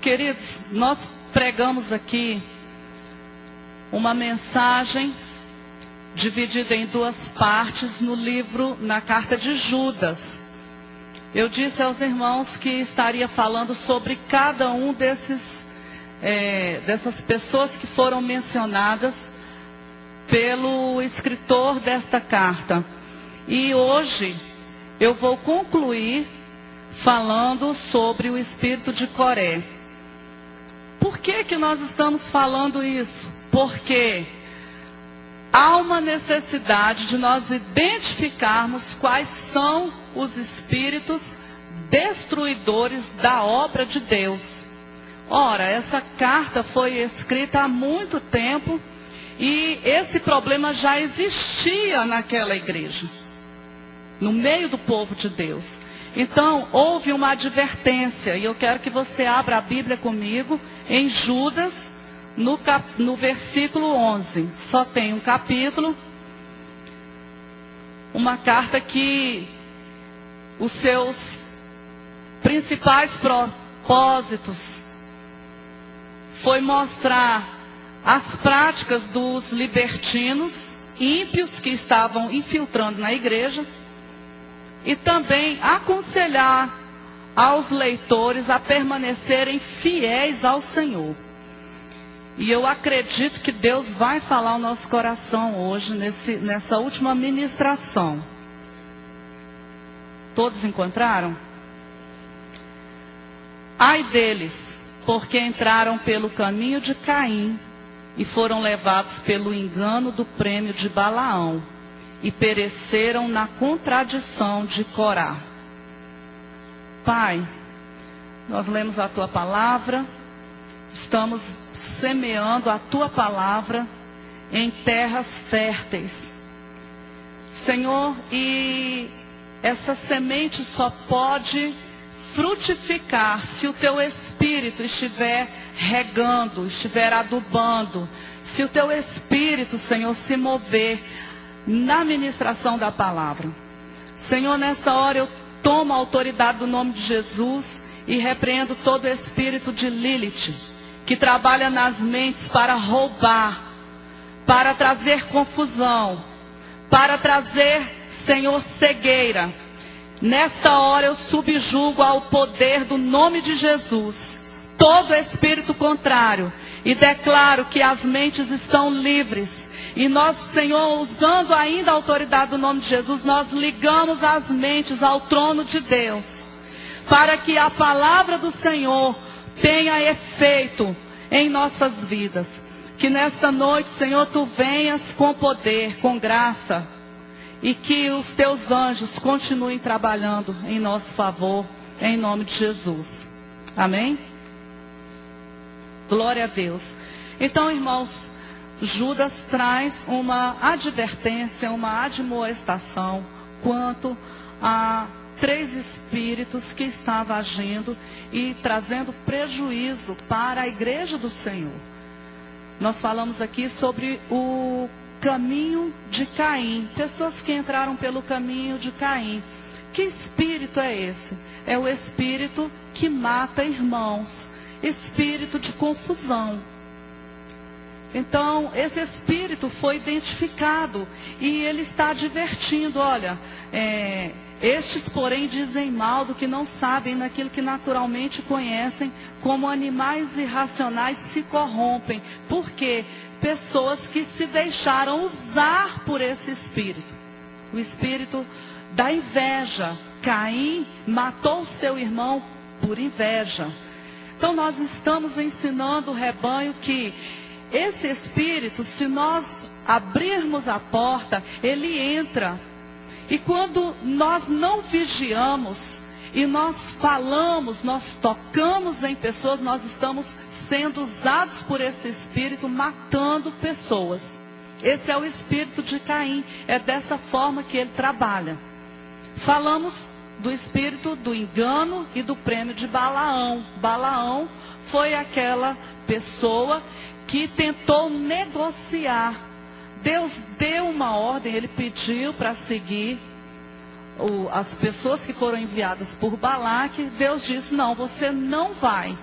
Queridos, nós pregamos aqui uma mensagem dividida em duas partes no livro, na carta de Judas. Eu disse aos irmãos que estaria falando sobre cada um dessas pessoas que foram mencionadas pelo escritor desta carta. E hoje eu vou concluir falando sobre o espírito de Coré. Por que nós estamos falando isso? Porque há uma necessidade de nós identificarmos quais são os espíritos destruidores da obra de Deus. Ora, essa carta foi escrita há muito tempo e esse problema já existia naquela igreja, no meio do povo de Deus. Então, houve uma advertência, e eu quero que você abra a Bíblia comigo em Judas, no versículo 11. Só tem um capítulo, uma carta que os seus principais propósitos foi mostrar as práticas dos libertinos, ímpios que estavam infiltrando na igreja, e também aconselhar aos leitores a permanecerem fiéis ao Senhor. E eu acredito que Deus vai falar ao nosso coração hoje, nessa última ministração. Todos encontraram? Ai deles, porque entraram pelo caminho de Caim e foram levados pelo engano do prêmio de Balaão e pereceram na contradição de Corá. Pai, nós lemos a Tua palavra, estamos semeando a Tua palavra em terras férteis. Senhor, e essa semente só pode frutificar se o Teu Espírito estiver regando, estiver adubando, se o Teu Espírito, Senhor, se mover na ministração da palavra. Senhor, nesta hora eu tomo a autoridade do nome de Jesus e repreendo todo espírito de Lilith, que trabalha nas mentes para roubar, para trazer confusão, para trazer, Senhor, cegueira. Nesta hora eu subjugo ao poder do nome de Jesus todo espírito contrário e declaro que as mentes estão livres. E nós, Senhor, usando ainda a autoridade do nome de Jesus, nós ligamos as mentes ao trono de Deus, para que a palavra do Senhor tenha efeito em nossas vidas. Que nesta noite, Senhor, Tu venhas com poder, com graça, e que os Teus anjos continuem trabalhando em nosso favor, em nome de Jesus. Amém? Glória a Deus. Então, irmãos, Judas traz uma advertência, uma admoestação quanto a 3 espíritos que estavam agindo e trazendo prejuízo para a igreja do Senhor. Nós falamos aqui sobre o caminho de Caim, pessoas que entraram pelo caminho de Caim. Que espírito é esse? É o espírito que mata irmãos, espírito de confusão. Então, esse espírito foi identificado e ele está advertindo, olha, estes, porém, dizem mal do que não sabem naquilo que naturalmente conhecem, como animais irracionais se corrompem. Por quê? Pessoas que se deixaram usar por esse espírito. O espírito da inveja. Caim matou seu irmão por inveja. Então, nós estamos ensinando o rebanho que esse espírito, se nós abrirmos a porta, ele entra. E quando nós não vigiamos, e nós falamos, nós tocamos em pessoas, nós estamos sendo usados por esse espírito, matando pessoas. Esse é o espírito de Caim, é dessa forma que ele trabalha. Falamos do espírito do engano e do prêmio de Balaão. Balaão foi aquela pessoa que tentou negociar. Deus deu uma ordem, ele pediu para seguir as pessoas que foram enviadas por Balaque. Deus disse, não, você não vai.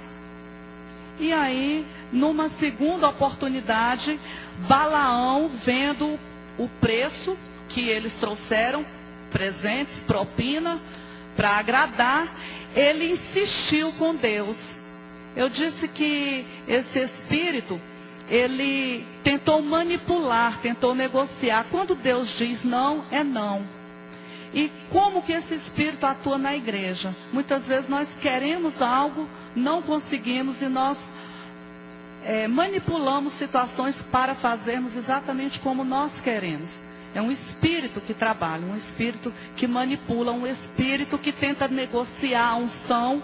E aí, numa segunda oportunidade, Balaão, vendo o preço que eles trouxeram, presentes, propina, para agradar, ele insistiu com Deus. Eu disse que esse espírito, ele tentou manipular, tentou negociar. Quando Deus diz não, é não. E como que esse espírito atua na igreja? Muitas vezes nós queremos algo, não conseguimos e nós manipulamos situações para fazermos exatamente como nós queremos. É um espírito que trabalha, um espírito que manipula, um espírito que tenta negociar a unção.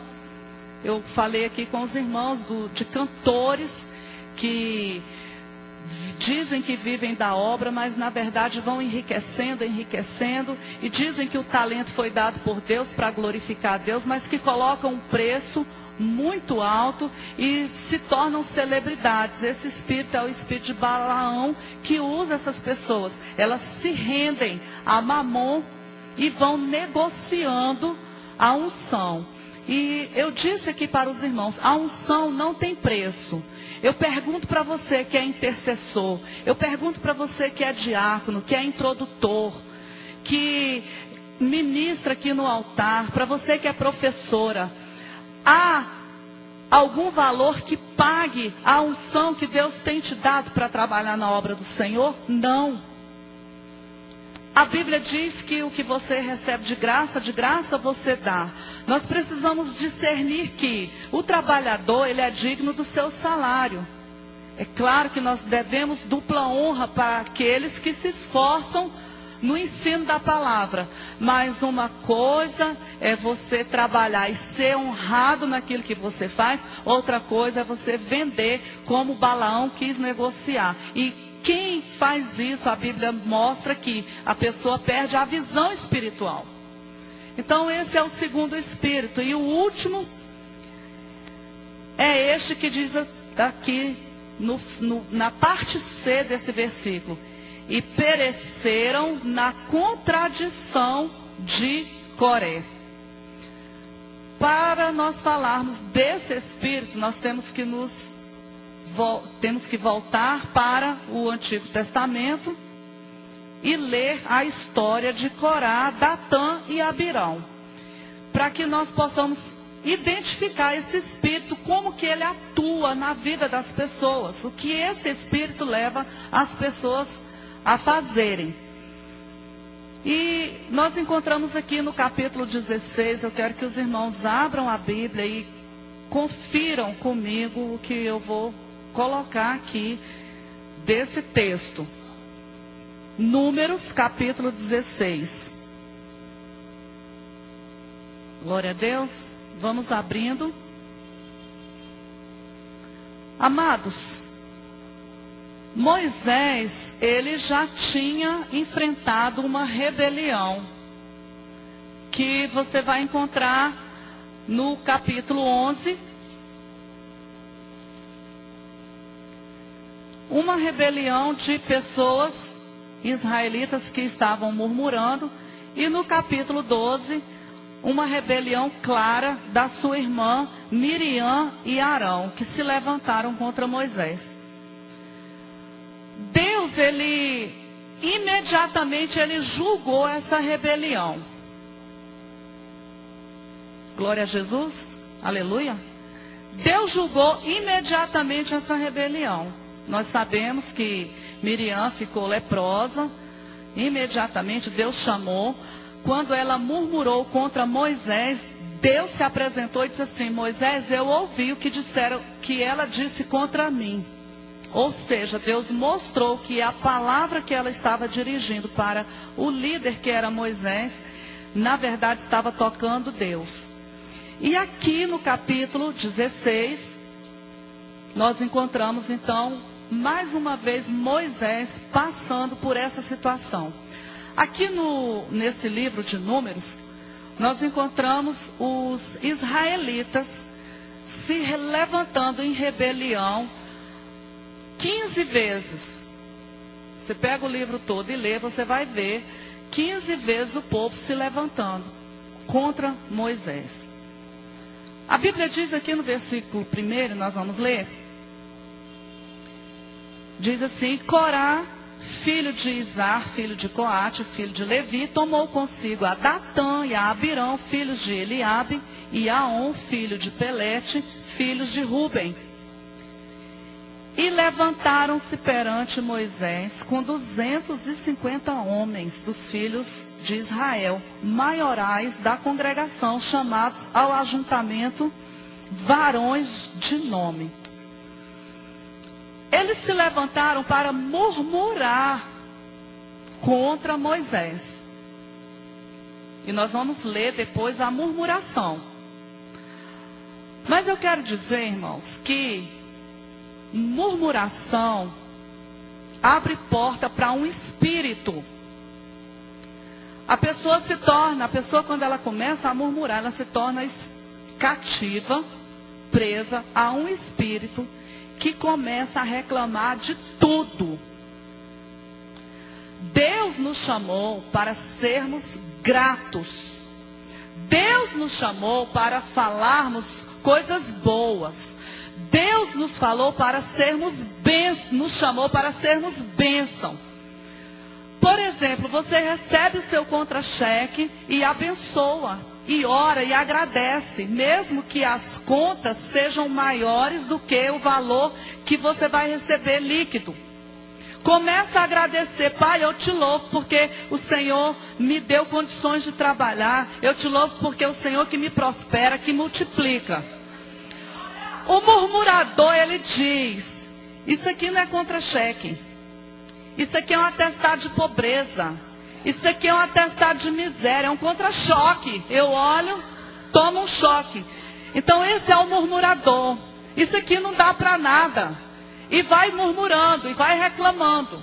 Eu falei aqui com os irmãos de cantores que dizem que vivem da obra, mas na verdade vão enriquecendo, e dizem que o talento foi dado por Deus para glorificar a Deus, mas que colocam um preço muito alto e se tornam celebridades. Esse espírito é o espírito de Balaão, que usa essas pessoas. Elas se rendem a Mamon e vão negociando a unção. E eu disse aqui para os irmãos, a unção não tem preço. Eu pergunto para você que é intercessor, eu pergunto para você que é diácono, que é introdutor, que ministra aqui no altar, para você que é professora, há algum valor que pague a unção que Deus tem te dado para trabalhar na obra do Senhor? Não. A Bíblia diz que o que você recebe de graça você dá. Nós precisamos discernir que o trabalhador, ele é digno do seu salário. É claro que nós devemos dupla honra para aqueles que se esforçam no ensino da palavra. Mas uma coisa é você trabalhar e ser honrado naquilo que você faz. Outra coisa é você vender como Balaão quis negociar. E quem faz isso, a Bíblia mostra que a pessoa perde a visão espiritual. Então esse é o segundo espírito. E o último é este que diz aqui na parte C desse versículo. E pereceram na contradição de Coré. Para nós falarmos desse espírito, nós temos que voltar para o Antigo Testamento e ler a história de Corá, Datã e Abirão, para que nós possamos identificar esse espírito, como que ele atua na vida das pessoas, o que esse espírito leva as pessoas a fazerem. E nós encontramos aqui no capítulo 16, eu quero que os irmãos abram a Bíblia e confiram comigo o que eu vou colocar aqui desse texto. Números, capítulo 16. Glória a Deus. Vamos abrindo. Amados, Moisés, ele já tinha enfrentado uma rebelião, que você vai encontrar no capítulo 11. Uma rebelião de pessoas israelitas que estavam murmurando. E no capítulo 12, uma rebelião clara da sua irmã Miriam e Arão, que se levantaram contra Moisés. Deus, imediatamente ele julgou essa rebelião. Glória a Jesus, aleluia. Deus julgou imediatamente essa rebelião. Nós sabemos que Miriam ficou leprosa. Imediatamente Deus chamou. Quando ela murmurou contra Moisés, Deus se apresentou e disse assim: Moisés, eu ouvi o que disseram, que ela disse contra mim. Ou seja, Deus mostrou que a palavra que ela estava dirigindo para o líder, que era Moisés, na verdade estava tocando Deus. E aqui no capítulo 16, nós encontramos então mais uma vez Moisés passando por essa situação. Aqui nesse livro de Números, nós encontramos os israelitas se levantando em rebelião 15 vezes. Você pega o livro todo e lê, você vai ver 15 vezes o povo se levantando contra Moisés. A Bíblia diz aqui no versículo 1, nós vamos ler. Diz assim: Corá, filho de Izar, filho de Coate, filho de Levi, tomou consigo a Datã e a Abirão, filhos de Eliabe, e Aon, filho de Pelete, filhos de Ruben. E levantaram-se perante Moisés com 250 homens dos filhos de Israel, maiorais da congregação, chamados ao ajuntamento varões de nome. Eles se levantaram para murmurar contra Moisés. E nós vamos ler depois a murmuração. Mas eu quero dizer, irmãos, que murmuração abre porta para um espírito. A pessoa quando ela começa a murmurar, ela se torna cativa, presa a um espírito que começa a reclamar de tudo. Deus nos chamou para sermos gratos. Deus nos chamou para falarmos coisas boas. Deus nos falou para sermos nos chamou para sermos bênção. Por exemplo, você recebe o seu contra-cheque e abençoa, e ora e agradece, mesmo que as contas sejam maiores do que o valor que você vai receber líquido. Começa a agradecer: Pai, eu te louvo porque o Senhor me deu condições de trabalhar. Eu te louvo porque é o Senhor que me prospera, que multiplica. O murmurador, ele diz: isso aqui não é contra-cheque. Isso aqui é um atestado de pobreza. Isso aqui é um atestado de miséria, é um contra-choque. Eu olho, tomo um choque. Então esse é o murmurador. Isso aqui não dá para nada. E vai murmurando, e vai reclamando.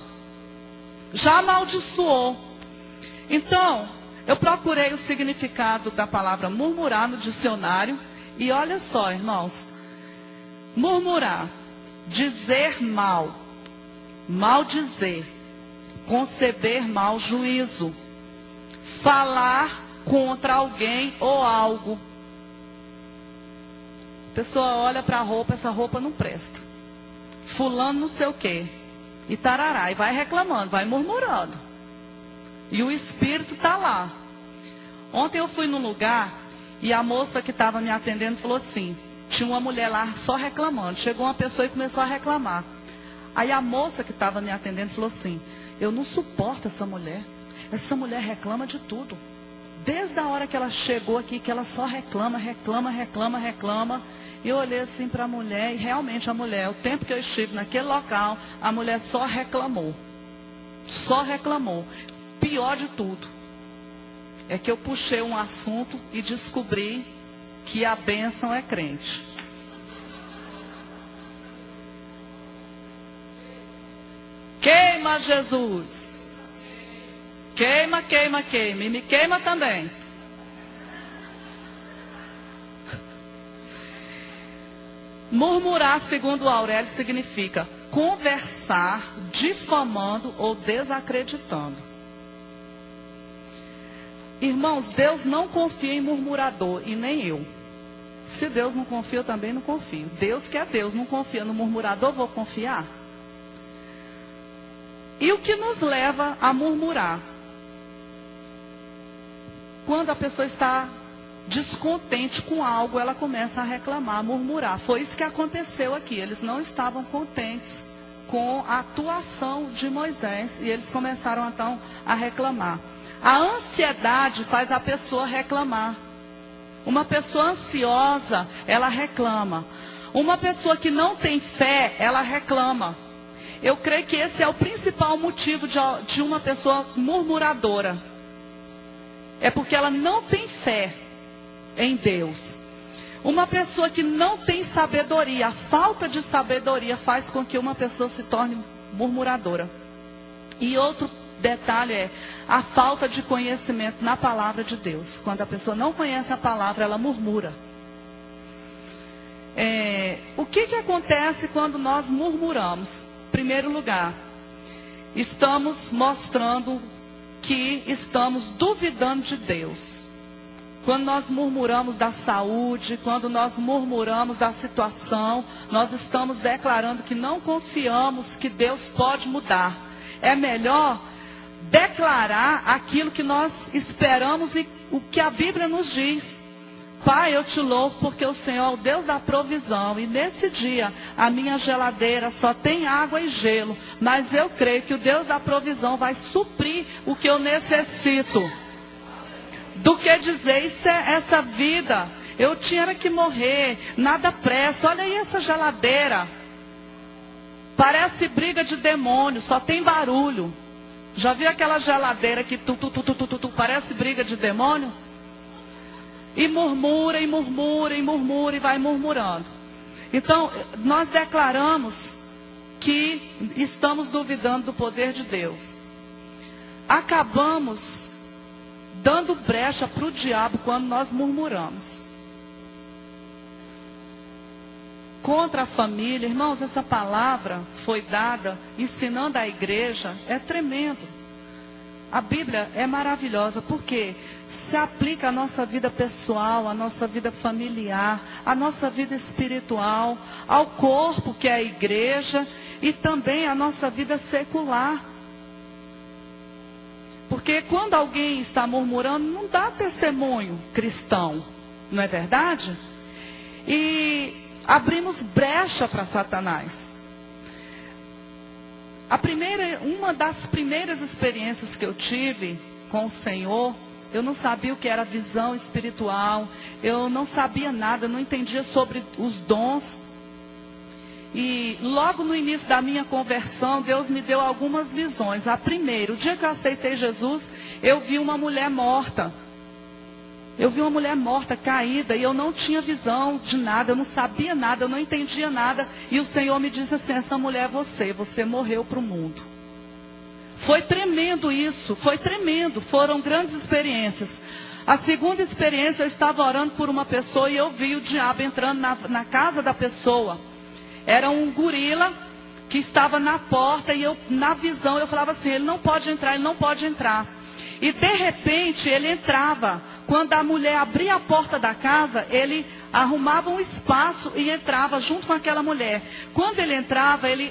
Já amaldiçoou. Então, eu procurei o significado da palavra murmurar no dicionário. E olha só, irmãos. Murmurar, dizer mal, maldizer, conceber mau juízo, falar contra alguém ou algo. A pessoa olha para a roupa, essa roupa não presta. Fulano não sei o quê. E tarará, e vai reclamando, vai murmurando. E o espírito está lá. Ontem eu fui num lugar e a moça que estava me atendendo falou assim: tinha uma mulher lá só reclamando. Chegou uma pessoa e começou a reclamar. Aí a moça que estava me atendendo falou assim: eu não suporto essa mulher. Essa mulher reclama de tudo. Desde a hora que ela chegou aqui, que ela só reclama. E eu olhei assim para a mulher, e realmente a mulher, o tempo que eu estive naquele local, a mulher só reclamou. Só reclamou. Pior de tudo é que eu puxei um assunto e descobri que a bênção é crente. Queima, Jesus. Queima, queima, queima. E me queima também. Murmurar, segundo Aurélio, significa conversar difamando ou desacreditando. Irmãos, Deus não confia em murmurador, e nem eu. Se Deus não confia, eu também não confio. Deus que é Deus, não confia no murmurador, vou confiar? E o que nos leva a murmurar? Quando a pessoa está descontente com algo, ela começa a reclamar, a murmurar. Foi isso que aconteceu aqui. Eles não estavam contentes com a atuação de Moisés e eles começaram então a reclamar. A ansiedade faz a pessoa reclamar. Uma pessoa ansiosa, ela reclama. Uma pessoa que não tem fé, ela reclama. Eu creio que esse é o principal motivo de uma pessoa murmuradora. É porque ela não tem fé em Deus. Uma pessoa que não tem sabedoria, a falta de sabedoria faz com que uma pessoa se torne murmuradora. E outro detalhe é a falta de conhecimento na palavra de Deus. Quando a pessoa não conhece a palavra, ela murmura. O que acontece quando nós murmuramos? Em primeiro lugar, estamos mostrando que estamos duvidando de Deus. Quando nós murmuramos da saúde, quando nós murmuramos da situação, nós estamos declarando que não confiamos que Deus pode mudar. É melhor declarar aquilo que nós esperamos e o que a Bíblia nos diz. Pai, eu te louvo porque o Senhor é o Deus da provisão. E nesse dia, a minha geladeira só tem água e gelo. Mas eu creio que o Deus da provisão vai suprir o que eu necessito. Do que dizer, isso é essa vida. Eu tinha que morrer, nada presta. Olha aí essa geladeira. Parece briga de demônio, só tem barulho. Já viu aquela geladeira que parece briga de demônio? E murmura, e murmura, e murmura, e vai murmurando. Então, nós declaramos que estamos duvidando do poder de Deus. Acabamos dando brecha para o diabo quando nós murmuramos. Contra a família, irmãos, essa palavra foi dada ensinando a igreja, é tremendo. A Bíblia é maravilhosa, porque se aplica à nossa vida pessoal, à nossa vida familiar, à nossa vida espiritual, ao corpo que é a igreja e também à nossa vida secular. Porque quando alguém está murmurando, não dá testemunho cristão, não é verdade? E abrimos brecha para Satanás. Uma das primeiras experiências que eu tive com o Senhor, eu não sabia o que era visão espiritual, eu não sabia nada, eu não entendia sobre os dons. E logo no início da minha conversão, Deus me deu algumas visões. A primeira, o dia que eu aceitei Jesus, eu vi uma mulher morta. Eu vi uma mulher morta, caída, e eu não tinha visão de nada, eu não sabia nada, eu não entendia nada. E o Senhor me disse assim, essa mulher é você morreu para o mundo. Foi tremendo isso, foi tremendo, foram grandes experiências. A segunda experiência, eu estava orando por uma pessoa e eu vi o diabo entrando na casa da pessoa. Era um gorila que estava na porta e eu, na visão, eu falava assim, ele não pode entrar, ele não pode entrar. E de repente ele entrava. Quando a mulher abria a porta da casa, ele arrumava um espaço e entrava junto com aquela mulher. Quando ele entrava, ele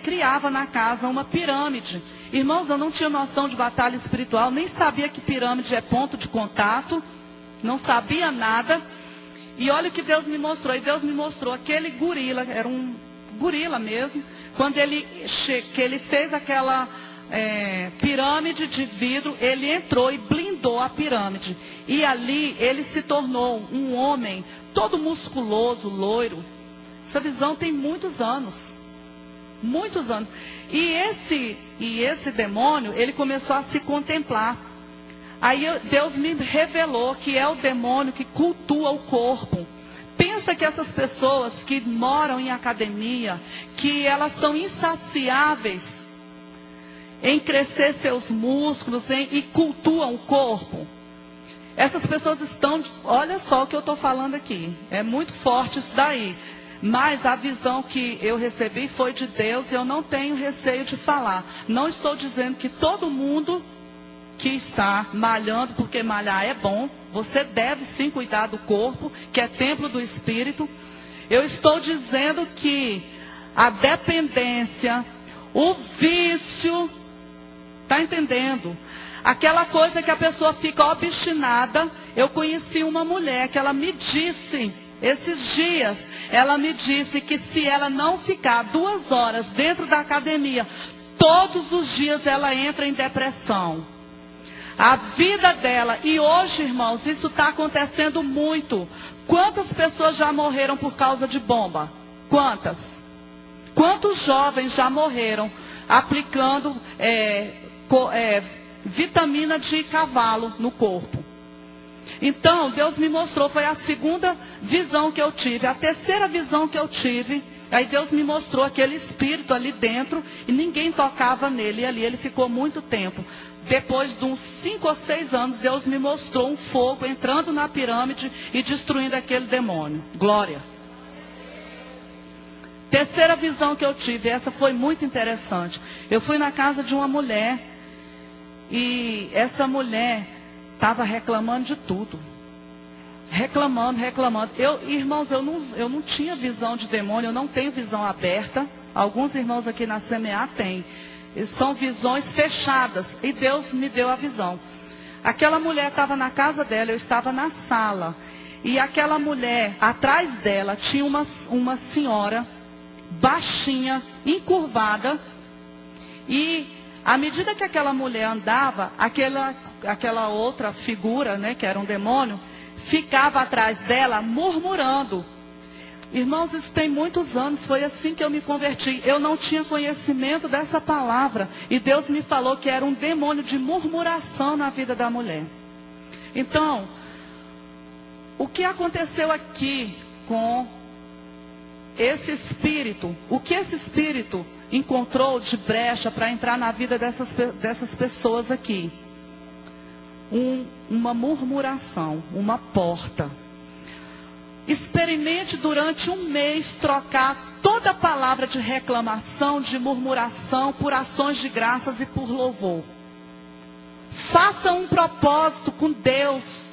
criava na casa uma pirâmide. Irmãos, eu não tinha noção de batalha espiritual, nem sabia que pirâmide é ponto de contato, não sabia nada. E olha o que Deus me mostrou. E Deus me mostrou aquele gorila, era um gorila mesmo, quando ele fez aquela pirâmide de vidro, ele entrou e blindou a pirâmide. E ali ele se tornou um homem todo musculoso, loiro. Essa visão tem muitos anos. Muitos anos. E esse demônio, ele começou a se contemplar. Aí Deus me revelou que é o demônio que cultua o corpo. Pensa que essas pessoas que moram em academia, que elas são insaciáveis em crescer seus músculos e cultuam o corpo. Essas pessoas estão, olha só o que eu estou falando aqui, é muito forte isso daí. Mas a visão que eu recebi foi de Deus e eu não tenho receio de falar. Não estou dizendo que todo mundo que está malhando, porque malhar é bom, você deve sim cuidar do corpo, que é templo do Espírito. Eu estou dizendo que a dependência, o vício, está entendendo? Aquela coisa que a pessoa fica obstinada. Eu conheci uma mulher que ela me disse, esses dias, ela me disse que se ela não ficar 2 horas dentro da academia, todos os dias ela entra em depressão. A vida dela, e hoje, irmãos, isso está acontecendo muito. Quantas pessoas já morreram por causa de bomba? Quantas? Quantos jovens já morreram aplicando vitamina de cavalo no corpo? Então, Deus me mostrou, foi a segunda visão que eu tive. A terceira visão que eu tive, aí Deus me mostrou aquele espírito ali dentro e ninguém tocava nele. E ali ele ficou muito tempo. Depois de uns 5 ou 6 anos, Deus me mostrou um fogo entrando na pirâmide e destruindo aquele demônio. Glória. Terceira visão que eu tive, essa foi muito interessante. Eu fui na casa de uma mulher e essa mulher, estava reclamando de tudo. Reclamando. Irmãos, eu não tinha visão de demônio, eu não tenho visão aberta. Alguns irmãos aqui na CMA têm. São visões fechadas. E Deus me deu a visão. Aquela mulher estava na casa dela, eu estava na sala. E aquela mulher, atrás dela, tinha uma senhora baixinha, encurvada. E à medida que aquela mulher andava, aquela outra figura, né, que era um demônio, ficava atrás dela murmurando. Irmãos, isso tem muitos anos, foi assim que eu me converti. Eu não tinha conhecimento dessa palavra. E Deus me falou que era um demônio de murmuração na vida da mulher. Então, o que aconteceu aqui com esse espírito? O que esse espírito encontrou de brecha para entrar na vida dessas pessoas aqui? Uma murmuração, uma porta. Experimente durante um mês trocar toda palavra de reclamação, de murmuração, por ações de graças e por louvor. Faça um propósito com Deus.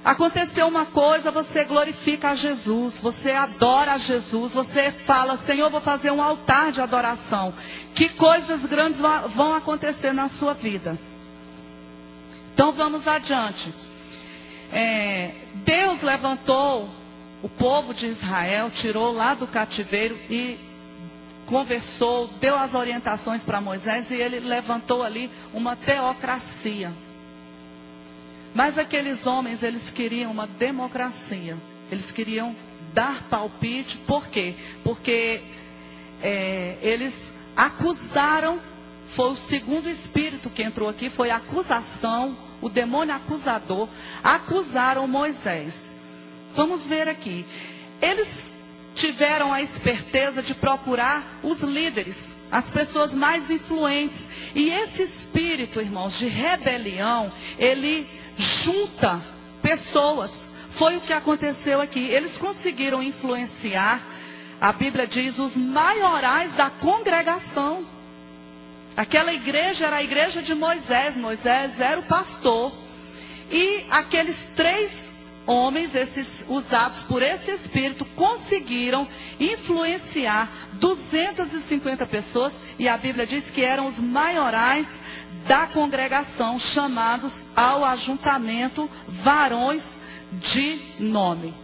Aconteceu uma coisa, você glorifica a Jesus, você adora a Jesus, você fala, Senhor, vou fazer um altar de adoração. Que coisas grandes vão acontecer na sua vida. Então vamos adiante. Deus levantou o povo de Israel, tirou lá do cativeiro e conversou, deu as orientações para Moisés e ele levantou ali uma teocracia. Mas aqueles homens, eles queriam uma democracia. Eles queriam dar palpite. Por quê? Porque eles acusaram, foi o segundo espírito que entrou aqui, foi a acusação, o demônio acusador, acusaram Moisés. Vamos ver aqui. Eles tiveram a esperteza de procurar os líderes, as pessoas mais influentes. E esse espírito, irmãos, de rebelião, ele junta pessoas. Foi o que aconteceu aqui. Eles conseguiram influenciar, a Bíblia diz, os maiorais da congregação. Aquela igreja era a igreja de Moisés. Moisés era o pastor. E aqueles 3 homens, esses usados por esse espírito, conseguiram influenciar 250 pessoas. E a Bíblia diz que eram os maiorais da congregação, chamados ao ajuntamento varões de nome.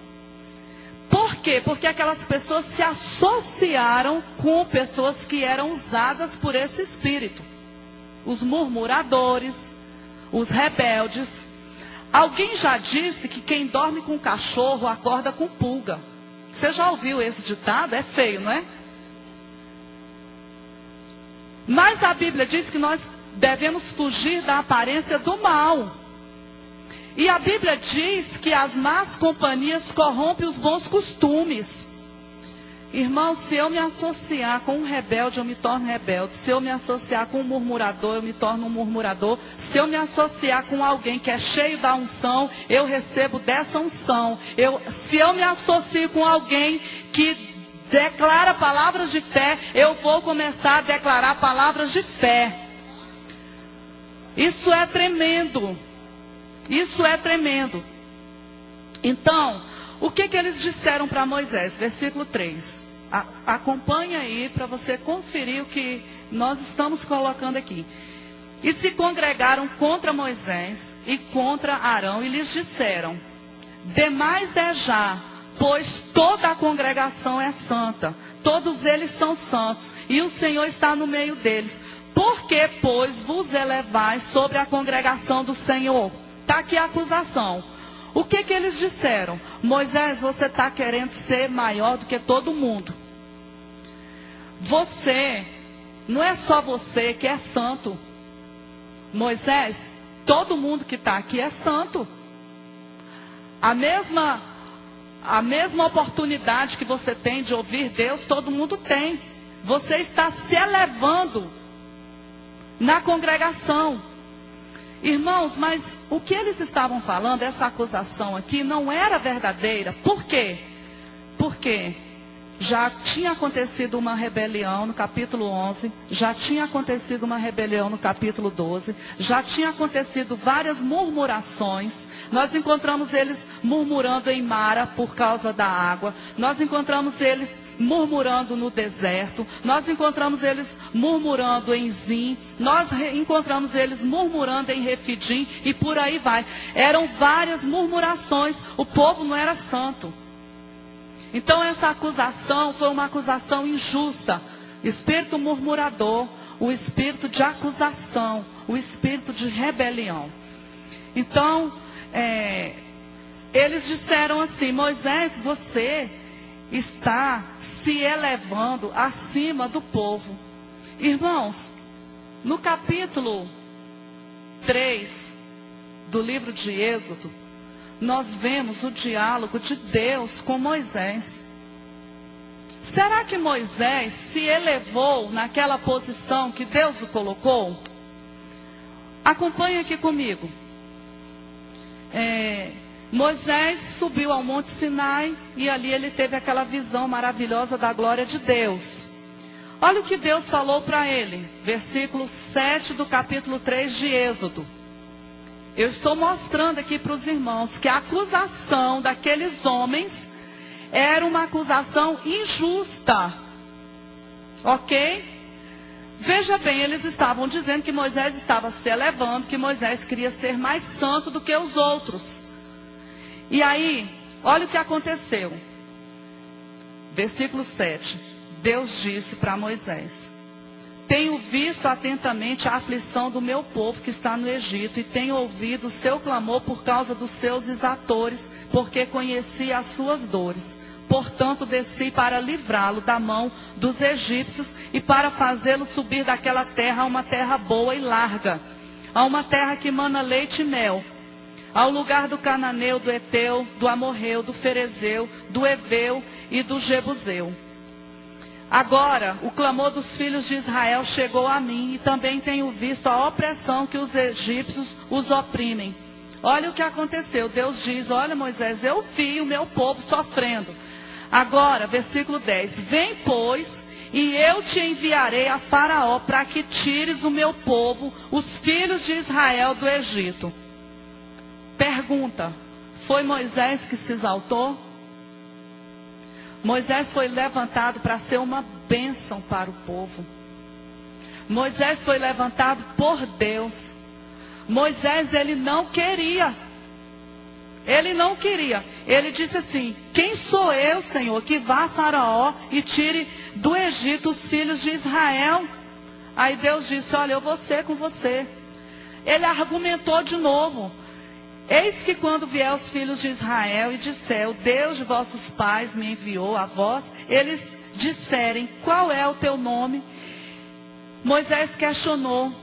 Por quê? Porque aquelas pessoas se associaram com pessoas que eram usadas por esse espírito. Os murmuradores, os rebeldes. Alguém já disse que quem dorme com cachorro acorda com pulga. Você já ouviu esse ditado? É feio, não é? Mas a Bíblia diz que nós devemos fugir da aparência do mal. E a Bíblia diz que as más companhias corrompem os bons costumes. Irmão, se eu me associar com um rebelde, eu me torno rebelde. Se eu me associar com um murmurador, eu me torno um murmurador. Se eu me associar com alguém que é cheio da unção, eu recebo dessa unção. Se eu me associo com alguém que declara palavras de fé, eu vou começar a declarar palavras de fé. Isso é tremendo. Isso é tremendo. Então, o que eles disseram para Moisés? Versículo 3. Acompanha aí para você conferir o que nós estamos colocando aqui. E se congregaram contra Moisés e contra Arão e lhes disseram: demais é já, pois toda a congregação é santa, todos eles são santos, e o Senhor está no meio deles. Por que, pois, vos elevais sobre a congregação do Senhor? Está aqui a acusação. O que eles disseram? Moisés, você está querendo ser maior do que todo mundo. Você, não é só você que é santo. Moisés, todo mundo que está aqui é santo. A mesma oportunidade que você tem de ouvir Deus, todo mundo tem. Você está se elevando na congregação. Irmãos, mas o que eles estavam falando, essa acusação aqui, não era verdadeira. Por quê? Porque já tinha acontecido uma rebelião no capítulo 11, já tinha acontecido uma rebelião no capítulo 12, já tinha acontecido várias murmurações. Nós encontramos eles murmurando em Mara por causa da água, nós encontramos eles murmurando no deserto, nós encontramos eles murmurando em Zim, nós encontramos eles murmurando em Refidim e por aí vai. Eram várias murmurações, o povo não era santo. Então essa acusação foi uma acusação injusta. Espírito murmurador, o espírito de acusação, o espírito de rebelião. Então, eles disseram assim: Moisés, você está se elevando acima do povo. Irmãos, no capítulo 3 do livro de Êxodo, nós vemos o diálogo de Deus com Moisés. Será que Moisés se elevou naquela posição que Deus o colocou? Acompanhe aqui comigo. Moisés subiu ao Monte Sinai e ali ele teve aquela visão maravilhosa da glória de Deus. Olha o que Deus falou para ele, versículo 7 do capítulo 3 de Êxodo. Eu estou mostrando aqui para os irmãos que a acusação daqueles homens era uma acusação injusta. Ok? Veja bem, eles estavam dizendo que Moisés estava se elevando, que Moisés queria ser mais santo do que os outros. E aí, olha o que aconteceu. Versículo 7. Deus disse para Moisés: tenho visto atentamente a aflição do meu povo que está no Egito, e tenho ouvido o seu clamor por causa dos seus exatores, porque conheci as suas dores. Portanto, desci para livrá-lo da mão dos egípcios e para fazê-lo subir daquela terra a uma terra boa e larga, a uma terra que mana leite e mel, ao lugar do cananeu, do Eteu, do Amorreu, do Ferezeu, do Eveu e do Jebuseu. Agora, o clamor dos filhos de Israel chegou a mim, e também tenho visto a opressão que os egípcios os oprimem. Olha o que aconteceu. Deus diz: olha, Moisés, eu vi o meu povo sofrendo. Agora, versículo 10. Vem, pois, e eu te enviarei a Faraó para que tires o meu povo, os filhos de Israel, do Egito. Pergunta: foi Moisés que se exaltou? Moisés foi levantado para ser uma bênção para o povo. Moisés foi levantado por Deus. Moisés, ele não queria. Ele não queria. Ele disse assim: quem sou eu, Senhor, que vá a Faraó e tire do Egito os filhos de Israel? Aí Deus disse: olha, eu vou ser com você. Ele argumentou de novo: eis que quando vier os filhos de Israel e disser: o Deus de vossos pais me enviou a vós, eles disserem: qual é o teu nome? Moisés questionou,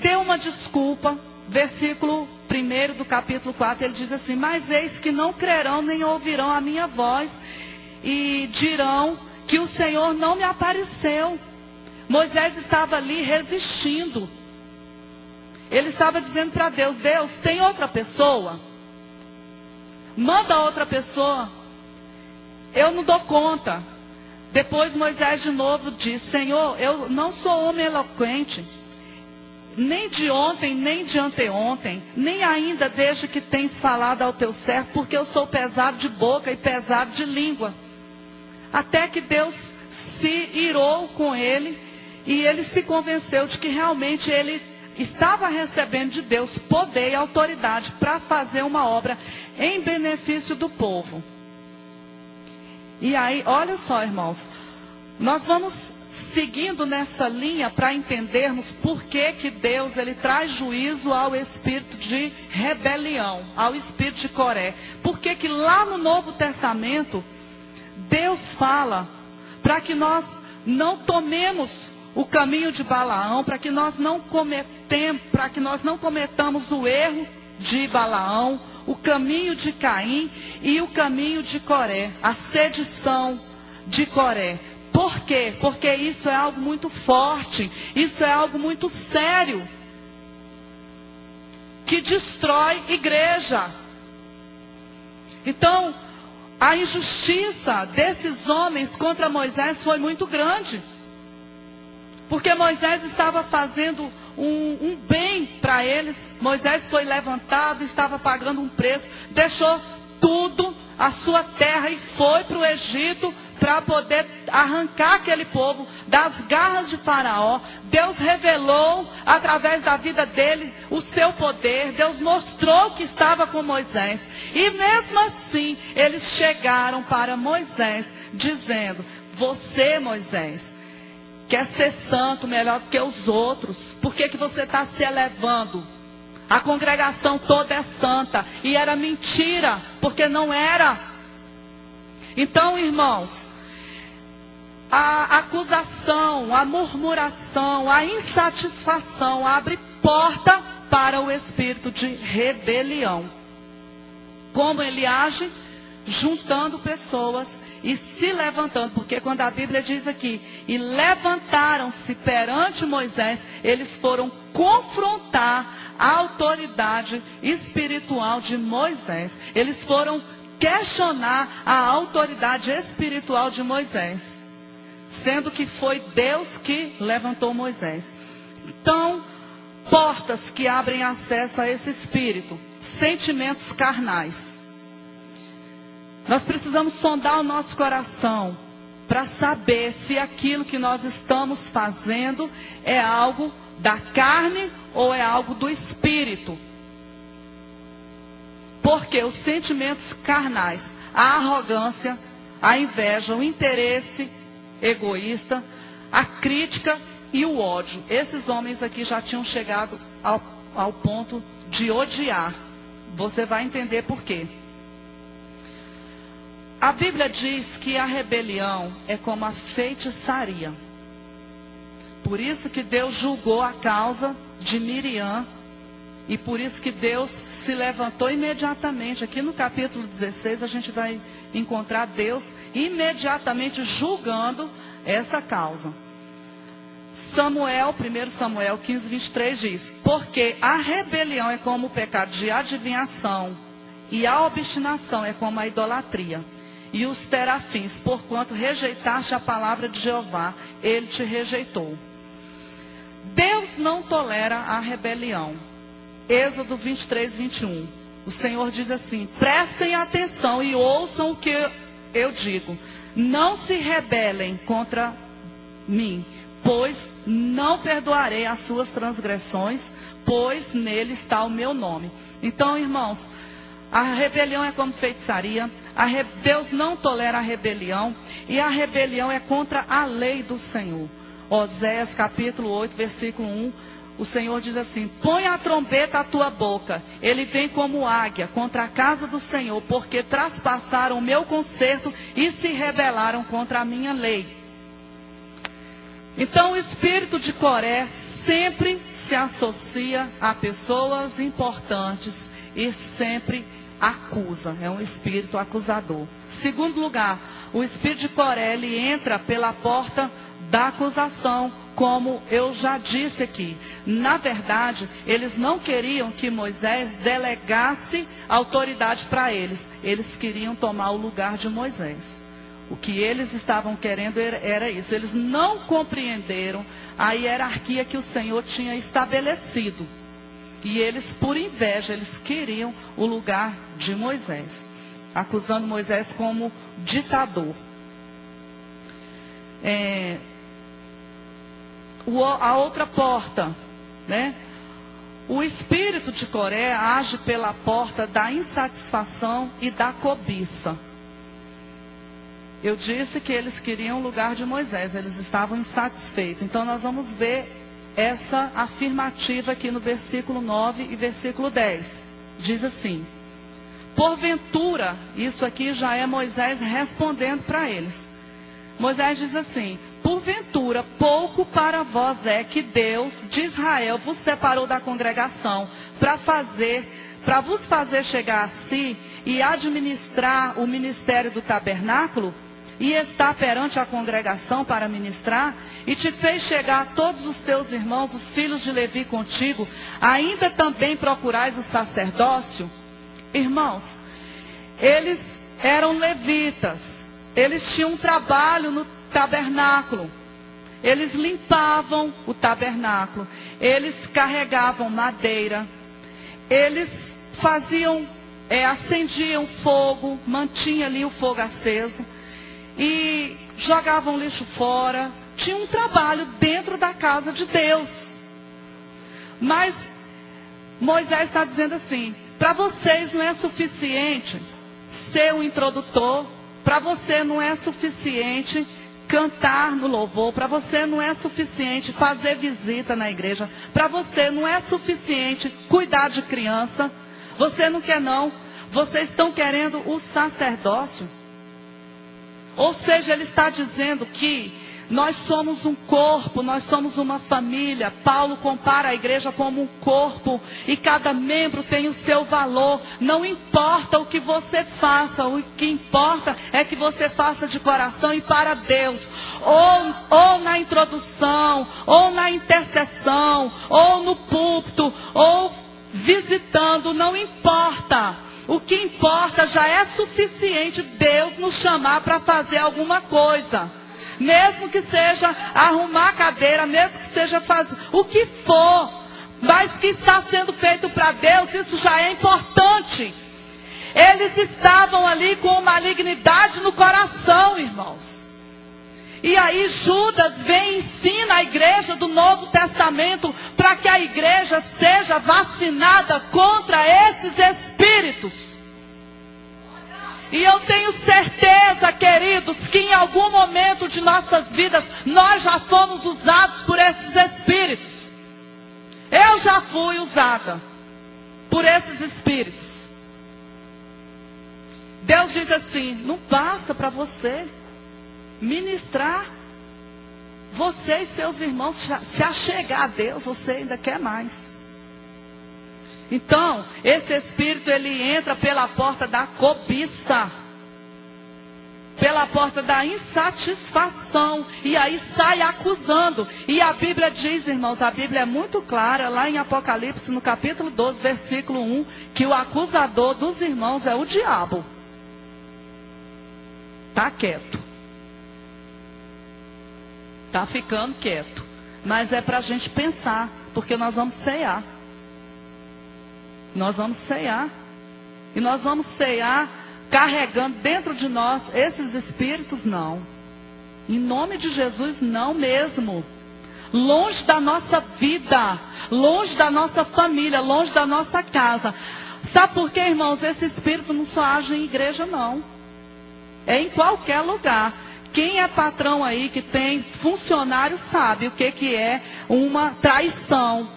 deu uma desculpa. Versículo 1 do capítulo 4, ele diz assim: mas eis que não crerão nem ouvirão a minha voz, e dirão que o Senhor não me apareceu. Moisés estava ali resistindo. Ele estava dizendo para Deus: Deus, tem outra pessoa? Manda outra pessoa. Eu não dou conta. Depois Moisés de novo disse: Senhor, eu não sou homem eloquente, nem de ontem, nem de anteontem, nem ainda desde que tens falado ao teu servo, porque eu sou pesado de boca e pesado de língua. Até que Deus se irou com ele, e ele se convenceu de que realmente ele estava recebendo de Deus poder e autoridade para fazer uma obra em benefício do povo. E aí, olha só, irmãos, nós vamos seguindo nessa linha para entendermos por que Deus ele traz juízo ao espírito de rebelião, ao espírito de Coré. Por que lá no Novo Testamento Deus fala para que nós não tomemos o caminho de Balaão, para que nós não cometamos o erro de Balaão, o caminho de Caim e o caminho de Coré, a sedição de Coré. Por quê? Porque isso é algo muito forte, isso é algo muito sério, que destrói igreja. Então, a injustiça desses homens contra Moisés foi muito grande. Porque Moisés estava fazendo um bem para eles. Moisés foi levantado, estava pagando um preço, deixou tudo, a sua terra, e foi para o Egito para poder arrancar aquele povo das garras de Faraó. Deus revelou através da vida dele o seu poder. Deus mostrou que estava com Moisés. E mesmo assim, eles chegaram para Moisés dizendo: você, Moisés, quer ser santo melhor do que os outros. Por que você está se elevando? A congregação toda é santa. E era mentira, porque não era. Então, irmãos, a acusação, a murmuração, a insatisfação abre porta para o espírito de rebelião. Como ele age? Juntando pessoas e se levantando, porque quando a Bíblia diz aqui, e levantaram-se perante Moisés, eles foram confrontar a autoridade espiritual de Moisés. Eles foram questionar a autoridade espiritual de Moisés, sendo que foi Deus que levantou Moisés. Então, portas que abrem acesso a esse espírito, sentimentos carnais. Nós precisamos sondar o nosso coração para saber se aquilo que nós estamos fazendo é algo da carne ou é algo do espírito. Porque os sentimentos carnais, a arrogância, a inveja, o interesse egoísta, a crítica e o ódio. Esses homens aqui já tinham chegado ao ponto de odiar. Você vai entender por quê. A Bíblia diz que a rebelião é como a feitiçaria. Por isso que Deus julgou a causa de Miriam. E por isso que Deus se levantou imediatamente. Aqui no capítulo 16 a gente vai encontrar Deus imediatamente julgando essa causa. Samuel, 1 Samuel 15, 23 diz: porque a rebelião é como o pecado de adivinhação, e a obstinação é como a idolatria. E os terafins, porquanto rejeitaste a palavra de Jeová, ele te rejeitou. Deus não tolera a rebelião. Êxodo 23, 21. O Senhor diz assim: prestem atenção e ouçam o que eu digo. Não se rebelem contra mim, pois não perdoarei as suas transgressões, pois nele está o meu nome. Então, irmãos, a rebelião é como feitiçaria. Deus não tolera a rebelião. E a rebelião é contra a lei do Senhor. Oséias capítulo 8, versículo 1. O Senhor diz assim: põe a trombeta à tua boca. Ele vem como águia contra a casa do Senhor, porque traspassaram o meu concerto e se rebelaram contra a minha lei. Então o espírito de Coré sempre se associa a pessoas importantes e sempre acusa, é um espírito acusador. Segundo lugar, o espírito de Coré, ele entra pela porta da acusação, como eu já disse aqui. Na verdade, eles não queriam que Moisés delegasse autoridade para eles. Eles queriam tomar o lugar de Moisés. O que eles estavam querendo era isso. Eles não compreenderam a hierarquia que o Senhor tinha estabelecido. E eles, por inveja, eles queriam o lugar de Moisés, acusando Moisés como ditador. A outra porta, né? O espírito de Coré age pela porta da insatisfação e da cobiça. Eu disse que eles queriam o lugar de Moisés, eles estavam insatisfeitos. Então nós vamos ver essa afirmativa aqui no versículo 9 e versículo 10. Diz assim: porventura, isso aqui já é Moisés respondendo para eles. Moisés diz assim: porventura, pouco para vós é que Deus de Israel vos separou da congregação para vos fazer chegar a si e administrar o ministério do tabernáculo, e estar perante a congregação para ministrar, e te fez chegar a todos os teus irmãos, os filhos de Levi contigo, ainda também procurais o sacerdócio? Irmãos, eles eram levitas. Eles tinham um trabalho no tabernáculo. Eles limpavam o tabernáculo. Eles carregavam madeira. Eles faziam, acendiam fogo, mantinham ali o fogo aceso. E jogavam lixo fora. Tinha um trabalho dentro da casa de Deus. Mas Moisés está dizendo assim: para vocês não é suficiente ser um introdutor. Para você não é suficiente cantar no louvor. Para você não é suficiente fazer visita na igreja. Para você não é suficiente cuidar de criança. Você não quer não. Vocês estão querendo o sacerdócio. Ou seja, ele está dizendo que nós somos um corpo, nós somos uma família. Paulo compara a igreja como um corpo e cada membro tem o seu valor. Não importa o que você faça, o que importa é que você faça de coração e para Deus. Ou na introdução, ou na intercessão, ou no púlpito, ou visitando, não importa. O que importa já é suficiente Deus nos chamar para fazer alguma coisa. Mesmo que seja arrumar a cadeira, mesmo que seja fazer o que for, mas que está sendo feito para Deus, isso já é importante. Eles estavam ali com malignidade no coração, irmãos. E aí Judas vem e ensina a igreja do Novo Testamento para que a igreja seja vacinada contra esses espíritos. E eu tenho certeza, queridos, que em algum momento de nossas vidas, nós já fomos usados por esses espíritos. Eu já fui usada por esses espíritos. Deus diz assim: não basta para você ministrar, você e seus irmãos se achegar a Deus, você ainda quer mais. Então, esse espírito, ele entra pela porta da cobiça, pela porta da insatisfação, e aí sai acusando. E a Bíblia diz, irmãos, a Bíblia é muito clara, lá em Apocalipse, no capítulo 12, versículo 1, que o acusador dos irmãos é o diabo. Está quieto. Está ficando quieto. Mas é para a gente pensar, porque nós vamos cear. Nós vamos cear. E nós vamos cear carregando dentro de nós esses espíritos, não. Em nome de Jesus, não mesmo. Longe da nossa vida, longe da nossa família, longe da nossa casa. Sabe por quê, irmãos? Esse espírito não só age em igreja, não. É em qualquer lugar. Quem é patrão aí, que tem funcionário, sabe o que é uma traição.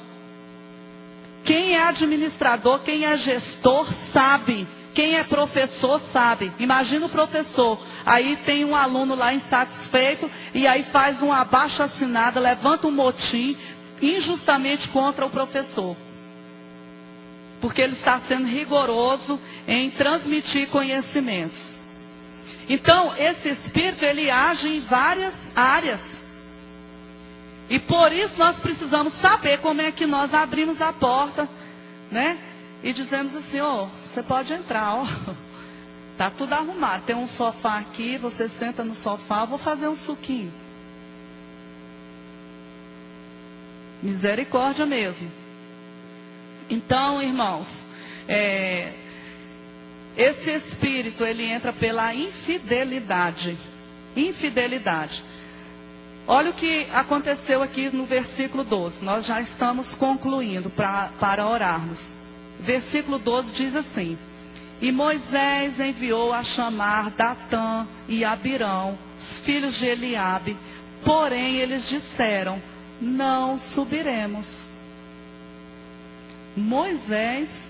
Quem é administrador, quem é gestor, sabe. Quem é professor, sabe. Imagina o professor. Aí tem um aluno lá insatisfeito, e aí faz uma abaixo-assinada, levanta um motim, injustamente contra o professor. Porque ele está sendo rigoroso em transmitir conhecimentos. Então, esse espírito, ele age em várias áreas. E por isso nós precisamos saber como é que nós abrimos a porta, né? E dizemos assim: ó, você pode entrar, ó. Tá tudo arrumado. Tem um sofá aqui, você senta no sofá, eu vou fazer um suquinho. Misericórdia mesmo. Então, irmãos, esse espírito, ele entra pela infidelidade. Infidelidade. Olha o que aconteceu aqui no versículo 12. Nós já estamos concluindo para orarmos. Versículo 12 diz assim: e Moisés enviou a chamar Datã e Abirão, os filhos de Eliabe. Porém eles disseram: não subiremos. Moisés,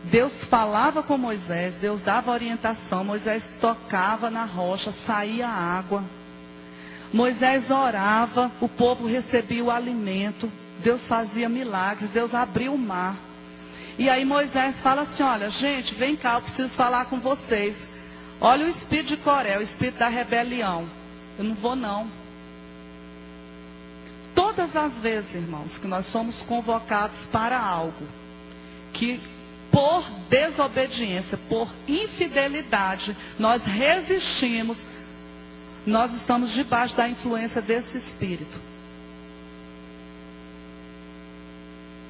Deus falava com Moisés, Deus dava orientação, Moisés tocava na rocha, saía água. Moisés orava, o povo recebia o alimento, Deus fazia milagres, Deus abriu o mar. E aí Moisés fala assim: olha, gente, vem cá, eu preciso falar com vocês. Olha o espírito de Coré, o espírito da rebelião. Eu não vou não. Todas as vezes, irmãos, que nós somos convocados para algo, que por desobediência, por infidelidade, nós resistimos, nós estamos debaixo da influência desse espírito.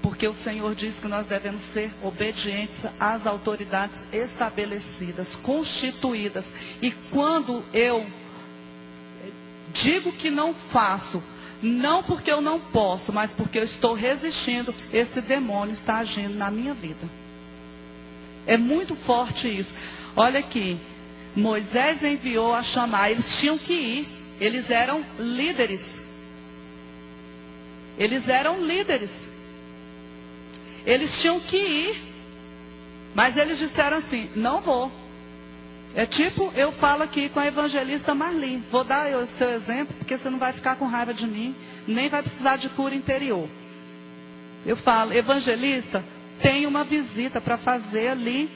Porque o Senhor diz que nós devemos ser obedientes às autoridades estabelecidas, constituídas. E quando eu digo que não faço, não porque eu não posso, mas porque eu estou resistindo, esse demônio está agindo na minha vida. É muito forte isso. Olha aqui, Moisés enviou a chamar, eles tinham que ir, eles eram líderes. Eles eram líderes. Eles tinham que ir, mas eles disseram assim, não vou. É tipo, eu falo aqui com a evangelista Marli, vou dar o seu exemplo, porque você não vai ficar com raiva de mim, nem vai precisar de cura interior. Eu falo, evangelista, tem uma visita para fazer ali,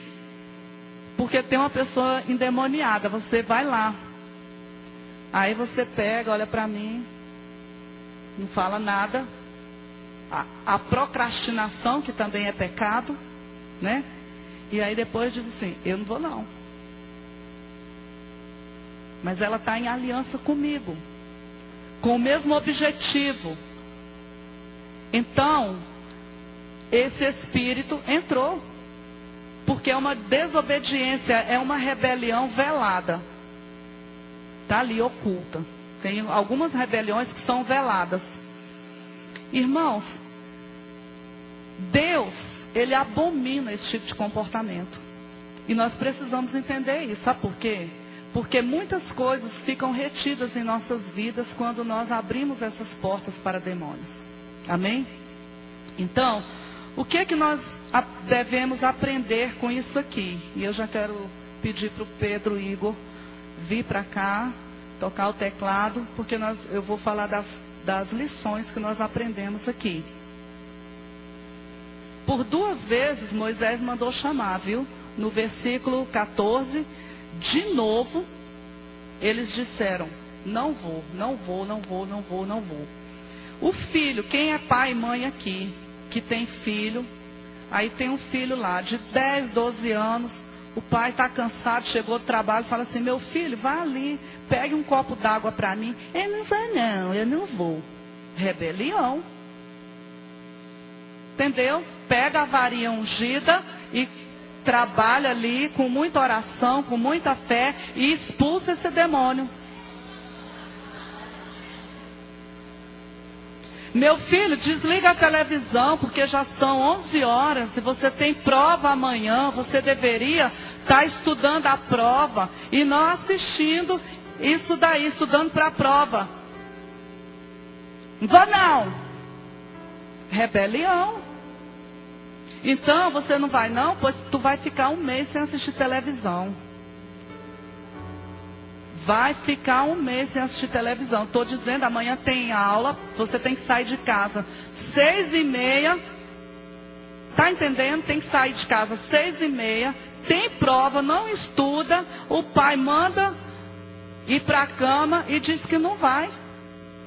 porque tem uma pessoa endemoniada, você vai lá. Aí você pega, olha para mim, não fala nada. A procrastinação, que também é pecado, né? E aí depois diz assim, eu não vou não. Mas ela está em aliança comigo, com o mesmo objetivo. Então, esse espírito entrou, porque é uma desobediência, é uma rebelião velada. Está ali oculta. Tem algumas rebeliões que são veladas. Irmãos, Deus, Ele abomina esse tipo de comportamento. E nós precisamos entender isso. Sabe por quê? Porque muitas coisas ficam retidas em nossas vidas quando nós abrimos essas portas para demônios. Amém? Então, o que é que nós devemos aprender com isso aqui? E eu já quero pedir para o Pedro Igor vir para cá, tocar o teclado, porque eu vou falar das lições que nós aprendemos aqui. Por 2 vezes Moisés mandou chamar, viu? No versículo 14, de novo, eles disseram, não vou, não vou, não vou, não vou, não vou. O filho, quem é pai e mãe aqui, que tem filho, aí tem um filho lá, de 10, 12 anos, o pai está cansado, chegou do trabalho, fala assim, meu filho, vai ali, pegue um copo d'água para mim. Ele não vai não, eu não vou. Rebelião. Entendeu? Pega a varinha ungida e trabalha ali com muita oração, com muita fé e expulsa esse demônio. Meu filho, desliga a televisão, porque já são 11 horas, se você tem prova amanhã, você deveria estar estudando a prova e não assistindo isso daí, estudando para a prova. Não vou não. Rebelião. Então, você não vai não, pois tu vai ficar 1 mês sem assistir televisão. Vai ficar 1 mês sem assistir televisão. Estou dizendo, amanhã tem aula, você tem que sair de casa 6h30. Está entendendo? Tem que sair de casa 6h30. Tem prova, não estuda. O pai manda ir para a cama e diz que não vai.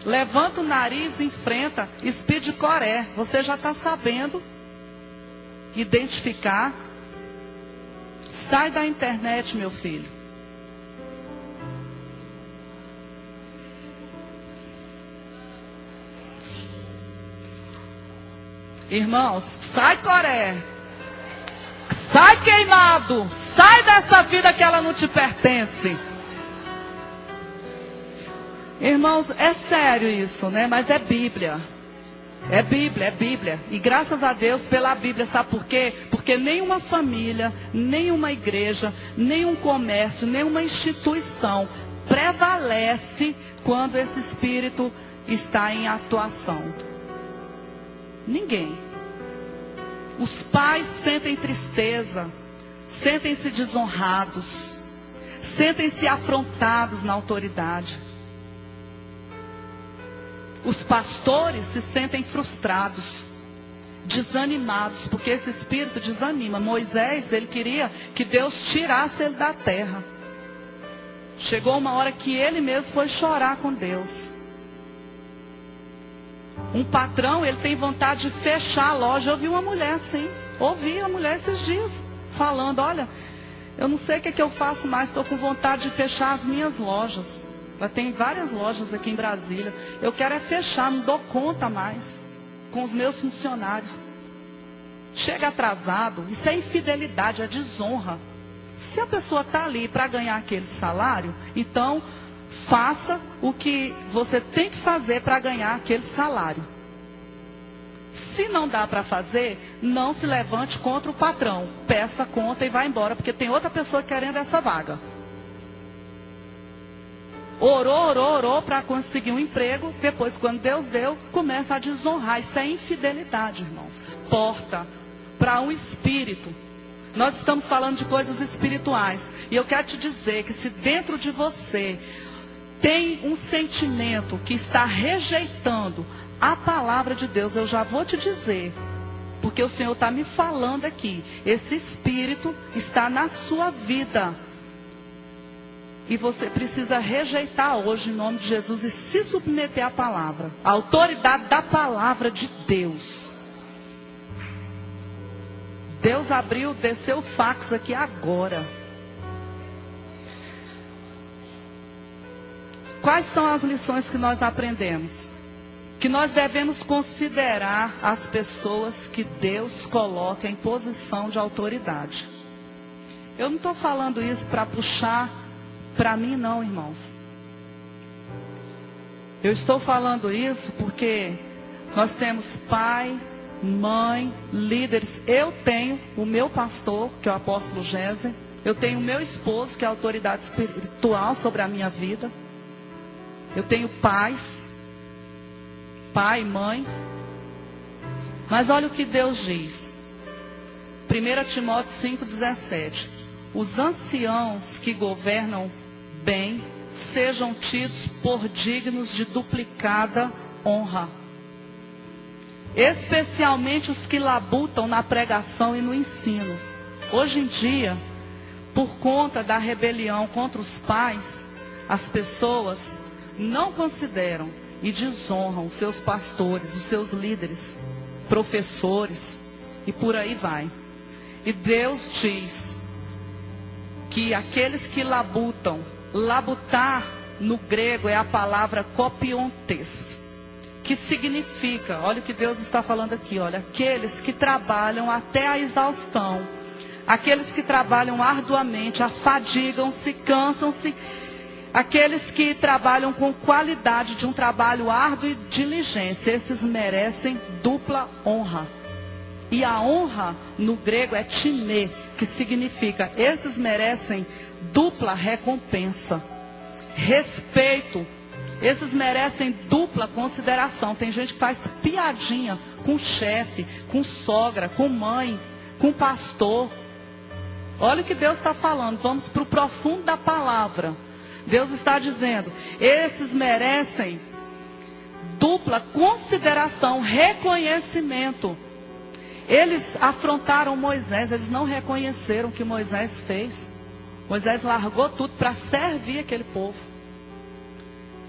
Levanta o nariz, enfrenta. Speed Coré. Você já está sabendo identificar. Sai da internet, meu filho. Irmãos, sai Coré. Sai queimado. Sai dessa vida que ela não te pertence. Irmãos, é sério isso, né? Mas é Bíblia. É Bíblia, é Bíblia. E graças a Deus pela Bíblia, sabe por quê? Porque nenhuma família, nenhuma igreja, nenhum comércio, nenhuma instituição prevalece quando esse espírito está em atuação. Ninguém. Os pais sentem tristeza, sentem-se desonrados, sentem-se afrontados na autoridade. Os pastores se sentem frustrados, desanimados, porque esse espírito desanima. Moisés, ele queria que Deus tirasse ele da terra. Chegou uma hora que ele mesmo foi chorar com Deus. Um patrão, ele tem vontade de fechar a loja. Eu vi uma mulher assim, ouvi a mulher esses dias, falando, olha, eu não sei o que é que eu faço mais, estou com vontade de fechar as minhas lojas. Ela tem várias lojas aqui em Brasília. Eu quero é fechar, não dou conta mais com os meus funcionários. Chega atrasado, isso é infidelidade, é desonra. Se a pessoa está ali para ganhar aquele salário, então faça o que você tem que fazer para ganhar aquele salário. Se não dá para fazer, não se levante contra o patrão. Peça conta e vá embora, porque tem outra pessoa querendo essa vaga. Orou para conseguir um emprego. Depois, quando Deus deu, começa a desonrar. Isso é infidelidade, irmãos. Porta para um espírito. Nós estamos falando de coisas espirituais. E eu quero te dizer que se dentro de você tem um sentimento que está rejeitando a palavra de Deus, eu já vou te dizer, porque o Senhor está me falando aqui, esse espírito está na sua vida, e você precisa rejeitar hoje em nome de Jesus e se submeter à palavra, à autoridade da palavra de Deus. Deus abriu, desceu o fax aqui agora. Quais são as lições que nós aprendemos? Que nós devemos considerar as pessoas que Deus coloca em posição de autoridade. Eu não estou falando isso para puxar para mim não, irmãos. Eu estou falando isso porque nós temos pai, mãe, líderes. Eu tenho o meu pastor, que é o apóstolo Géser. Eu tenho o meu esposo, que é a autoridade espiritual sobre a minha vida. Eu tenho pais, pai, mãe. Mas olha o que Deus diz. 1 Timóteo 5,17. Os anciãos que governam bem sejam tidos por dignos de duplicada honra. Especialmente os que labutam na pregação e no ensino. Hoje em dia, por conta da rebelião contra os pais, as pessoas não consideram e desonram os seus pastores, os seus líderes, professores e por aí vai. E Deus diz que aqueles que labutam, labutar no grego é a palavra kopiontes, que significa, olha o que Deus está falando aqui, olha, aqueles que trabalham até a exaustão, aqueles que trabalham arduamente, afadigam-se, cansam-se, aqueles que trabalham com qualidade de um trabalho árduo e diligência, esses merecem dupla honra. E a honra no grego é timê, que significa, esses merecem dupla recompensa, respeito. Esses merecem dupla consideração. Tem gente que faz piadinha com chefe, com sogra, com mãe, com pastor. Olha o que Deus está falando. Vamos para o profundo da palavra. Deus está dizendo, esses merecem dupla consideração, reconhecimento. Eles afrontaram Moisés, eles não reconheceram o que Moisés fez. Moisés largou tudo para servir aquele povo.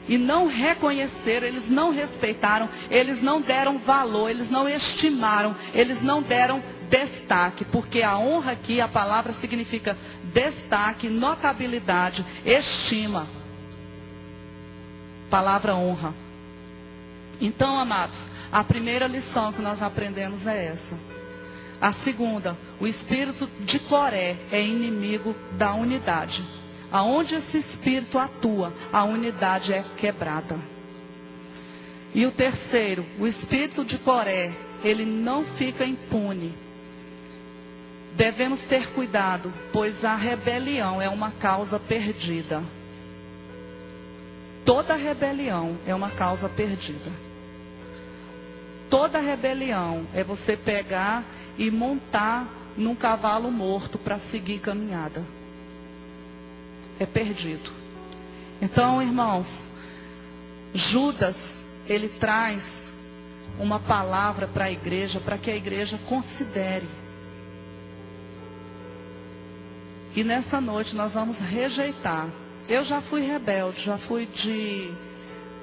E não reconheceram, eles não respeitaram, eles não deram valor, eles não estimaram, eles não deram destaque. Porque a honra aqui, a palavra significa destaque, notabilidade, estima. Palavra honra. Então, amados, a primeira lição que nós aprendemos é essa. A segunda, o espírito de Coré é inimigo da unidade. Aonde esse espírito atua, a unidade é quebrada. E o terceiro, o espírito de Coré, ele não fica impune. Devemos ter cuidado, pois a rebelião é uma causa perdida. Toda rebelião é uma causa perdida. Toda rebelião é você pegar e montar num cavalo morto para seguir caminhada. É perdido. Então, irmãos, Judas, ele traz uma palavra para a igreja, para que a igreja considere. E nessa noite nós vamos rejeitar. Eu já fui rebelde, já fui de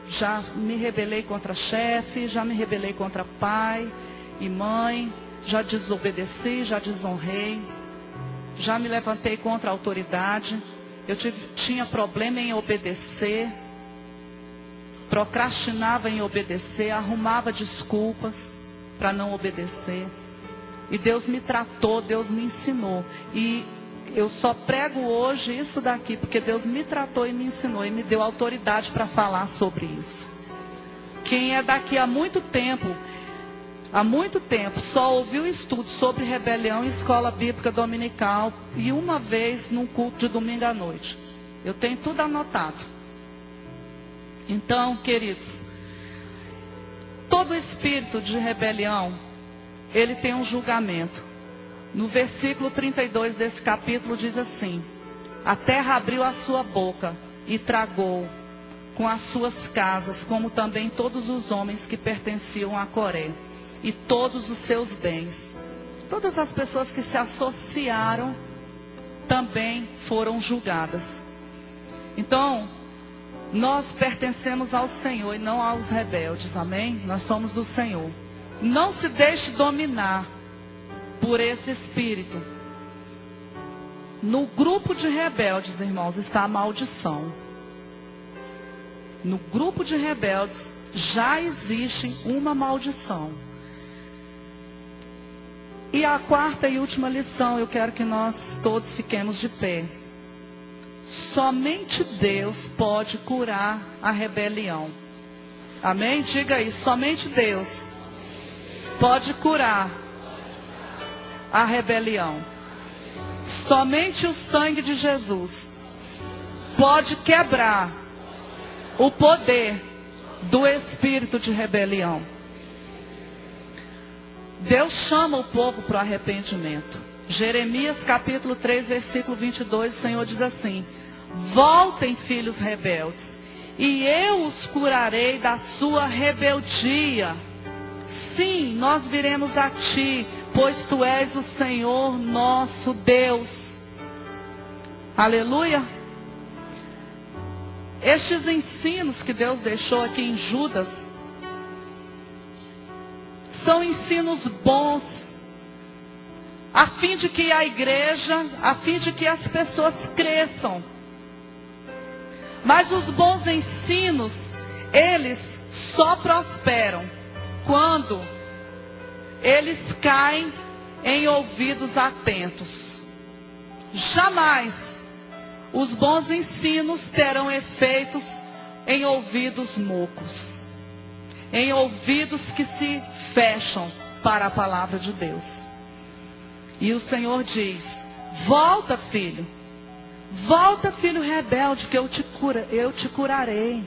já me rebelei contra chefe, já me rebelei contra pai e mãe, já desobedeci, já desonrei, já me levantei contra a autoridade. Eu tinha problema em obedecer, procrastinava em obedecer, arrumava desculpas para não obedecer. E Deus me tratou, Deus me ensinou. E eu só prego hoje isso daqui, porque Deus me tratou e me ensinou, e me deu autoridade para falar sobre isso. Quem é daqui há muito tempo, só ouviu estudo sobre rebelião em escola bíblica dominical, e uma vez num culto de domingo à noite. Eu tenho tudo anotado. Então, queridos, todo espírito de rebelião, ele tem um julgamento. No versículo 32 desse capítulo diz assim: a terra abriu a sua boca e tragou com as suas casas, como também todos os homens que pertenciam a Coré, e todos os seus bens. Todas as pessoas que se associaram também foram julgadas. Então, nós pertencemos ao Senhor e não aos rebeldes, amém? Nós somos do Senhor. Não se deixe dominar por esse espírito. No grupo de rebeldes, irmãos, está a maldição. No grupo de rebeldes já existe uma maldição. E a quarta e última lição, eu quero que nós todos fiquemos de pé. Somente Deus pode curar a rebelião. Amém? Diga aí, somente Deus pode curar a rebelião. Somente o sangue de Jesus pode quebrar o poder do espírito de rebelião. Deus chama o povo para o arrependimento. Jeremias capítulo 3, versículo 22, o Senhor diz assim: voltem, filhos rebeldes, e eu os curarei da sua rebeldia. Sim, nós viremos a ti, pois tu és o Senhor nosso Deus. Aleluia. Estes ensinos que Deus deixou aqui em Judas são ensinos bons, a fim de que a igreja, a fim de que as pessoas cresçam. Mas os bons ensinos, eles só prosperam quando eles caem em ouvidos atentos. Jamais os bons ensinos terão efeitos em ouvidos mocos, em ouvidos que se fecham para a palavra de Deus. E o Senhor diz: volta, filho rebelde, que eu te curarei.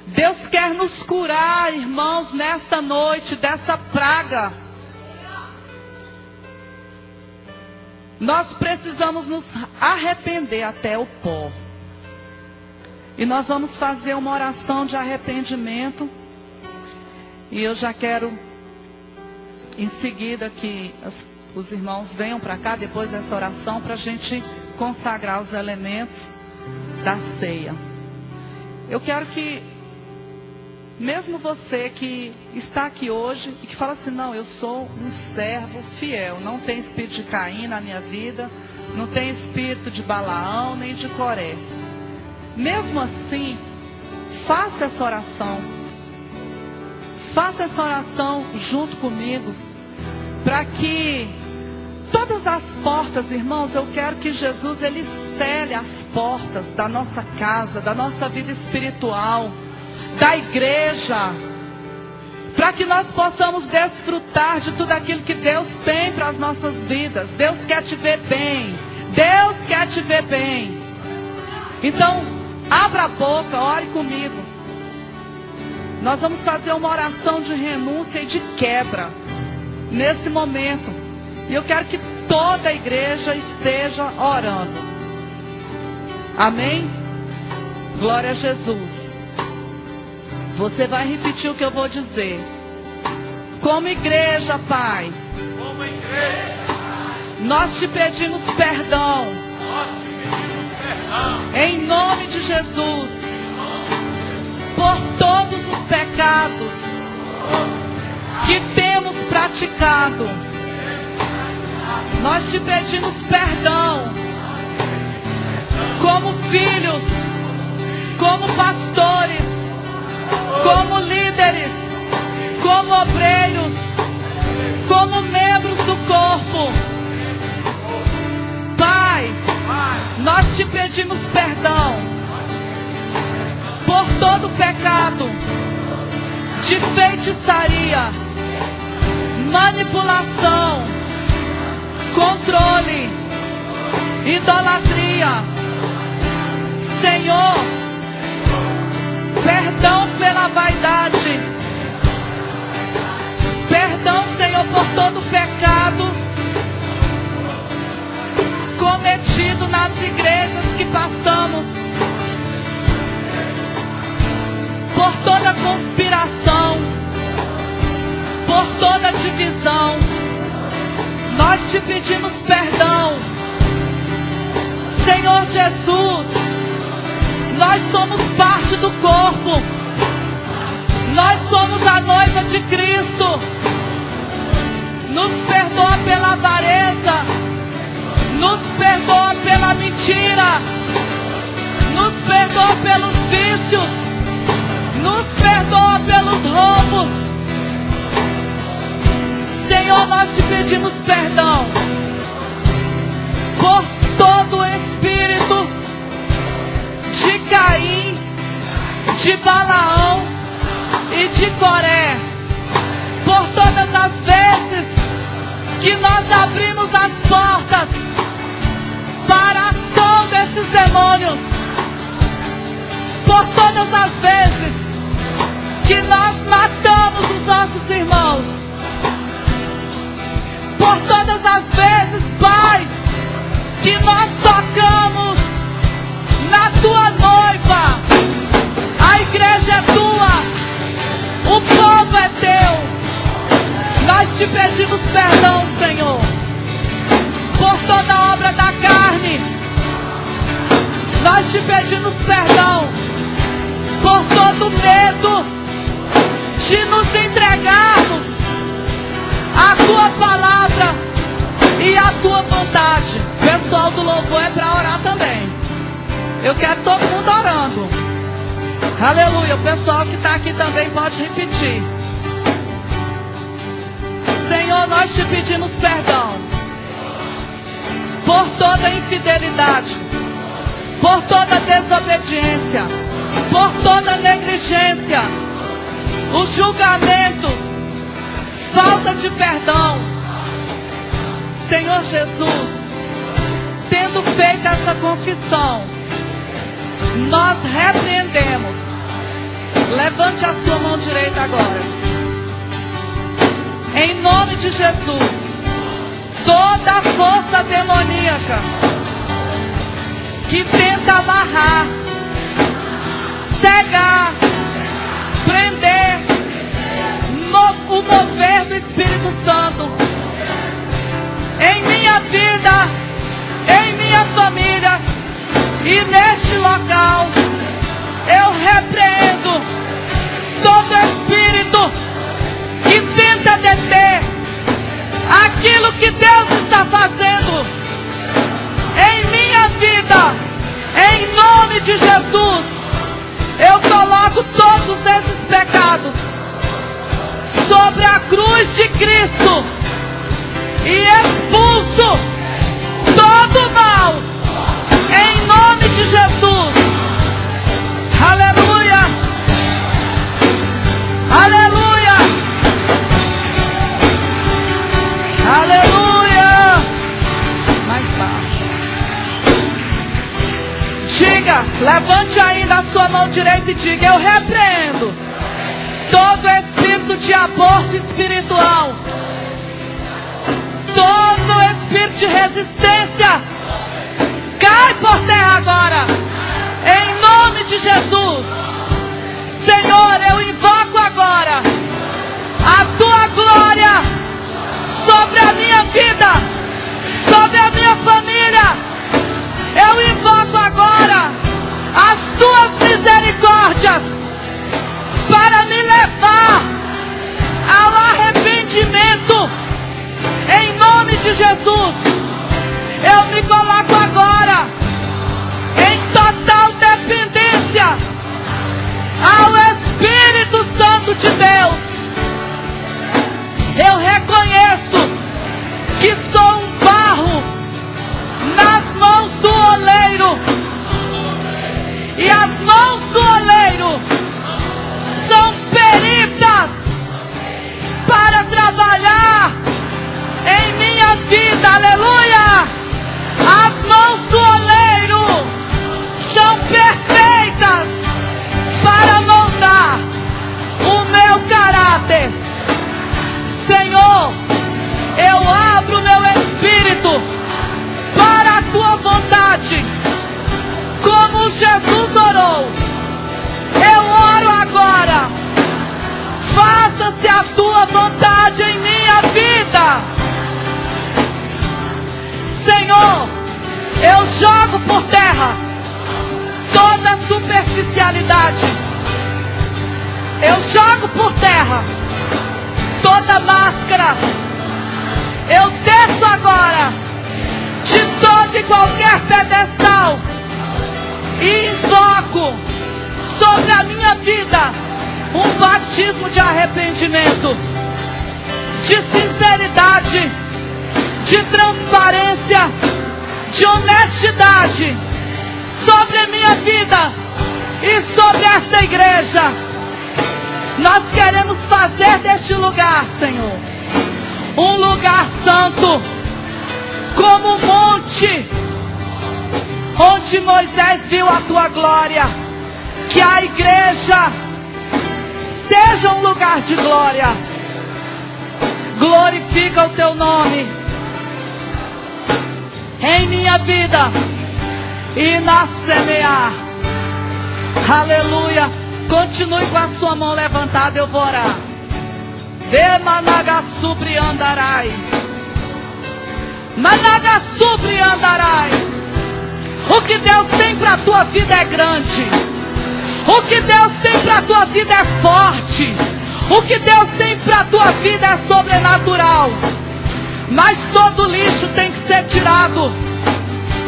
Deus quer nos curar, irmãos, nesta noite, dessa praga. Nós precisamos nos arrepender até o pó. E nós vamos fazer uma oração de arrependimento. E eu já quero, em seguida, que os irmãos venham para cá, depois dessa oração, para a gente consagrar os elementos da ceia. Eu quero que, mesmo você que está aqui hoje e que fala assim: não, eu sou um servo fiel, não tem espírito de Caim na minha vida, não tem espírito de Balaão nem de Coré. Mesmo assim, faça essa oração. Faça essa oração junto comigo, para que todas as portas, irmãos, eu quero que Jesus, ele cele as portas da nossa casa, da nossa vida espiritual, da igreja, para que nós possamos desfrutar de tudo aquilo que Deus tem para as nossas vidas. Deus quer te ver bem. Deus quer te ver bem. Então, abra a boca, ore comigo. Nós vamos fazer uma oração de renúncia e de quebra nesse momento. E eu quero que toda a igreja esteja orando. Amém? Glória a Jesus. Você vai repetir o que eu vou dizer. Como igreja, Pai, nós te pedimos perdão. Em nome de Jesus. por todos os pecados que temos praticado. Nós te pedimos perdão, como filhos, como pastores, como líderes, como obreiros, como membros do corpo. Pai, nós te pedimos perdão por todo pecado de feitiçaria, manipulação, controle, idolatria. Senhor, perdão pela vaidade, perdão, Senhor, por todo pecado cometido nas igrejas que passamos, por toda conspiração, por toda divisão. Nós te pedimos perdão, Senhor Jesus. Nós somos parte do corpo, nós somos a noiva de Cristo. Nos perdoa pela avareza, nos perdoa pela mentira, nos perdoa pelos vícios, nos perdoa pelos roubos. Senhor, nós te pedimos perdão por todo o espírito de Caim, de Balaão e de Coré, por todas as vezes que nós abrimos as portas para a ação desses demônios, por todas as vezes que nós matamos os nossos irmãos, por todas as vezes, Pai, que nós tocamos na tua noiva. A igreja é tua, o povo é teu. Nós te pedimos perdão, Senhor, por toda obra da carne. Nós te pedimos perdão por todo medo de nos entregarmos à tua palavra e à tua vontade. Pessoal do louvor, é para orar também. Eu quero todo mundo orando. Aleluia. O pessoal que está aqui também pode repetir. Senhor, nós te pedimos perdão por toda infidelidade, por toda desobediência, por toda negligência, os julgamentos, falta de perdão. Senhor Jesus, tendo feito essa confissão, nós repreendemos. Levante a sua mão direita agora. Em nome de Jesus, toda força demoníaca que tenta amarrar, cegar, prender o mover do Espírito Santo em minha vida, em minha família e neste local, eu repreendo todo espírito que tenta deter aquilo que Deus está fazendo em minha vida. Em nome de Jesus, eu coloco todos esses pecados sobre a cruz de Cristo e expulso todo o mal em nome de Jesus. Aleluia, aleluia, aleluia. Mais baixo. Diga, levante ainda a sua mão direita e diga: eu repreendo todo espírito de aborto espiritual, todo espírito de resistência, cai por terra agora, em nome de Jesus. Senhor, eu invoco agora a tua glória sobre a minha vida, sobre a minha família. Eu invoco agora as tuas misericórdias E as mãos do oleiro são peritas para trabalhar em minha vida. Aleluia! As mãos do oleiro são perfeitas para moldar o meu caráter. Senhor, eu abro meu espírito para a tua vontade. Como Jesus orou, eu oro agora. Faça-se a tua vontade em minha vida. Senhor, eu jogo por terra toda superficialidade. Eu jogo por terra toda máscara. Eu desço agora de todo e qualquer pedestal e invoco sobre a minha vida um batismo de arrependimento, de sinceridade, de transparência, de honestidade sobre a minha vida e sobre esta igreja. Nós queremos fazer deste lugar, Senhor, um lugar santo, como um monte onde Moisés viu a tua glória. Que a igreja seja um lugar de glória. Glorifica o teu nome em minha vida e na semear. Aleluia. Continue com a sua mão levantada, eu vou orar. Managassubri andarai. Managassubri andarai. O que Deus tem para a tua vida é grande. O que Deus tem para a tua vida é forte. O que Deus tem para a tua vida é sobrenatural. Mas todo lixo tem que ser tirado.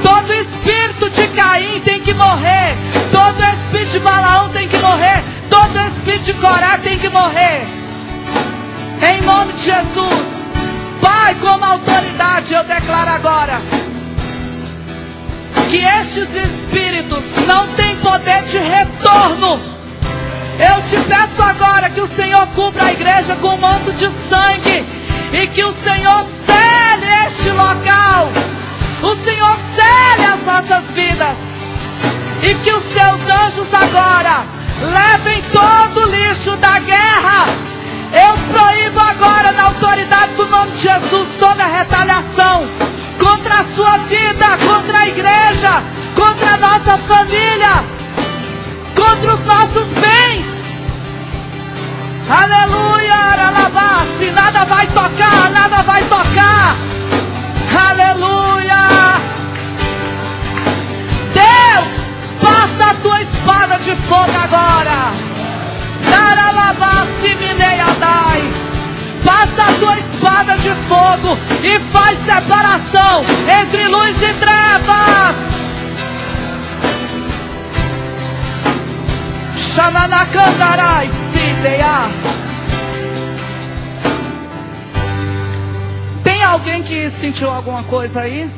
Todo espírito de Caim tem que morrer. Todo espírito de Balaão tem que morrer. Todo espírito de Corá tem que morrer. Em nome de Jesus. Pai, como autoridade, eu declaro agora que estes espíritos não têm poder de retorno. Eu te peço agora que o Senhor cubra a igreja com um manto de sangue. E que o Senhor cele este local. O Senhor cele as nossas vidas. E que os teus anjos agora levem todo o lixo da guerra. Eu proíbo agora, na autoridade do nome de Jesus, toda retaliação contra a sua vida, contra a igreja, contra a nossa família, contra os nossos bens. Aleluia, aralabaste, nada vai tocar, nada vai tocar. Aleluia. Deus, passa a tua espada de fogo agora. Daralabaste, mineiadai. Passa a tua espada de fogo e faz separação entre luz e trevas. Xananacandarai, sideia. Tem alguém que sentiu alguma coisa aí?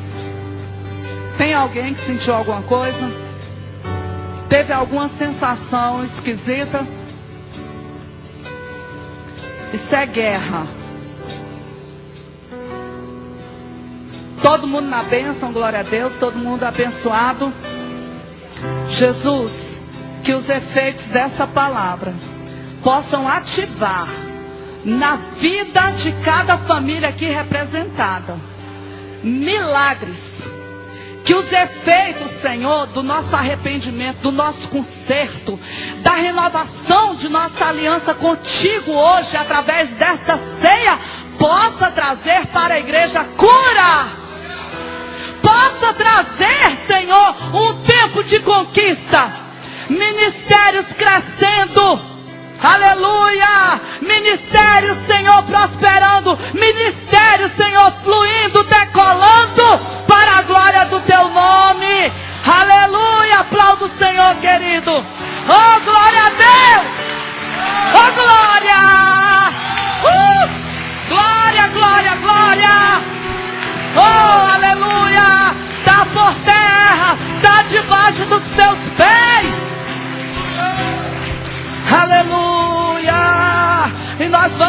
Tem alguém que sentiu alguma coisa? Teve alguma sensação esquisita? Isso é guerra. Todo mundo na bênção, glória a Deus. Todo mundo abençoado. Jesus, que os efeitos dessa palavra possam ativar na vida de cada família aqui representada milagres. Que os efeitos, Senhor, do nosso arrependimento, do nosso conserto, da renovação de nossa aliança contigo hoje, através desta ceia, possa trazer para a igreja cura. Possa trazer, Senhor, um tempo de conquista. Ministérios crescendo. Aleluia. Ministérios, Senhor, prosperando. Ministérios, Senhor, fluindo, decolando para a glória do teu nome. Aleluia. Aplauda o Senhor, querido. Oh, glória a Deus. Oh, glória. Glória, glória, glória. Oh, aleluia. Está por terra. Está debaixo dos teus pés.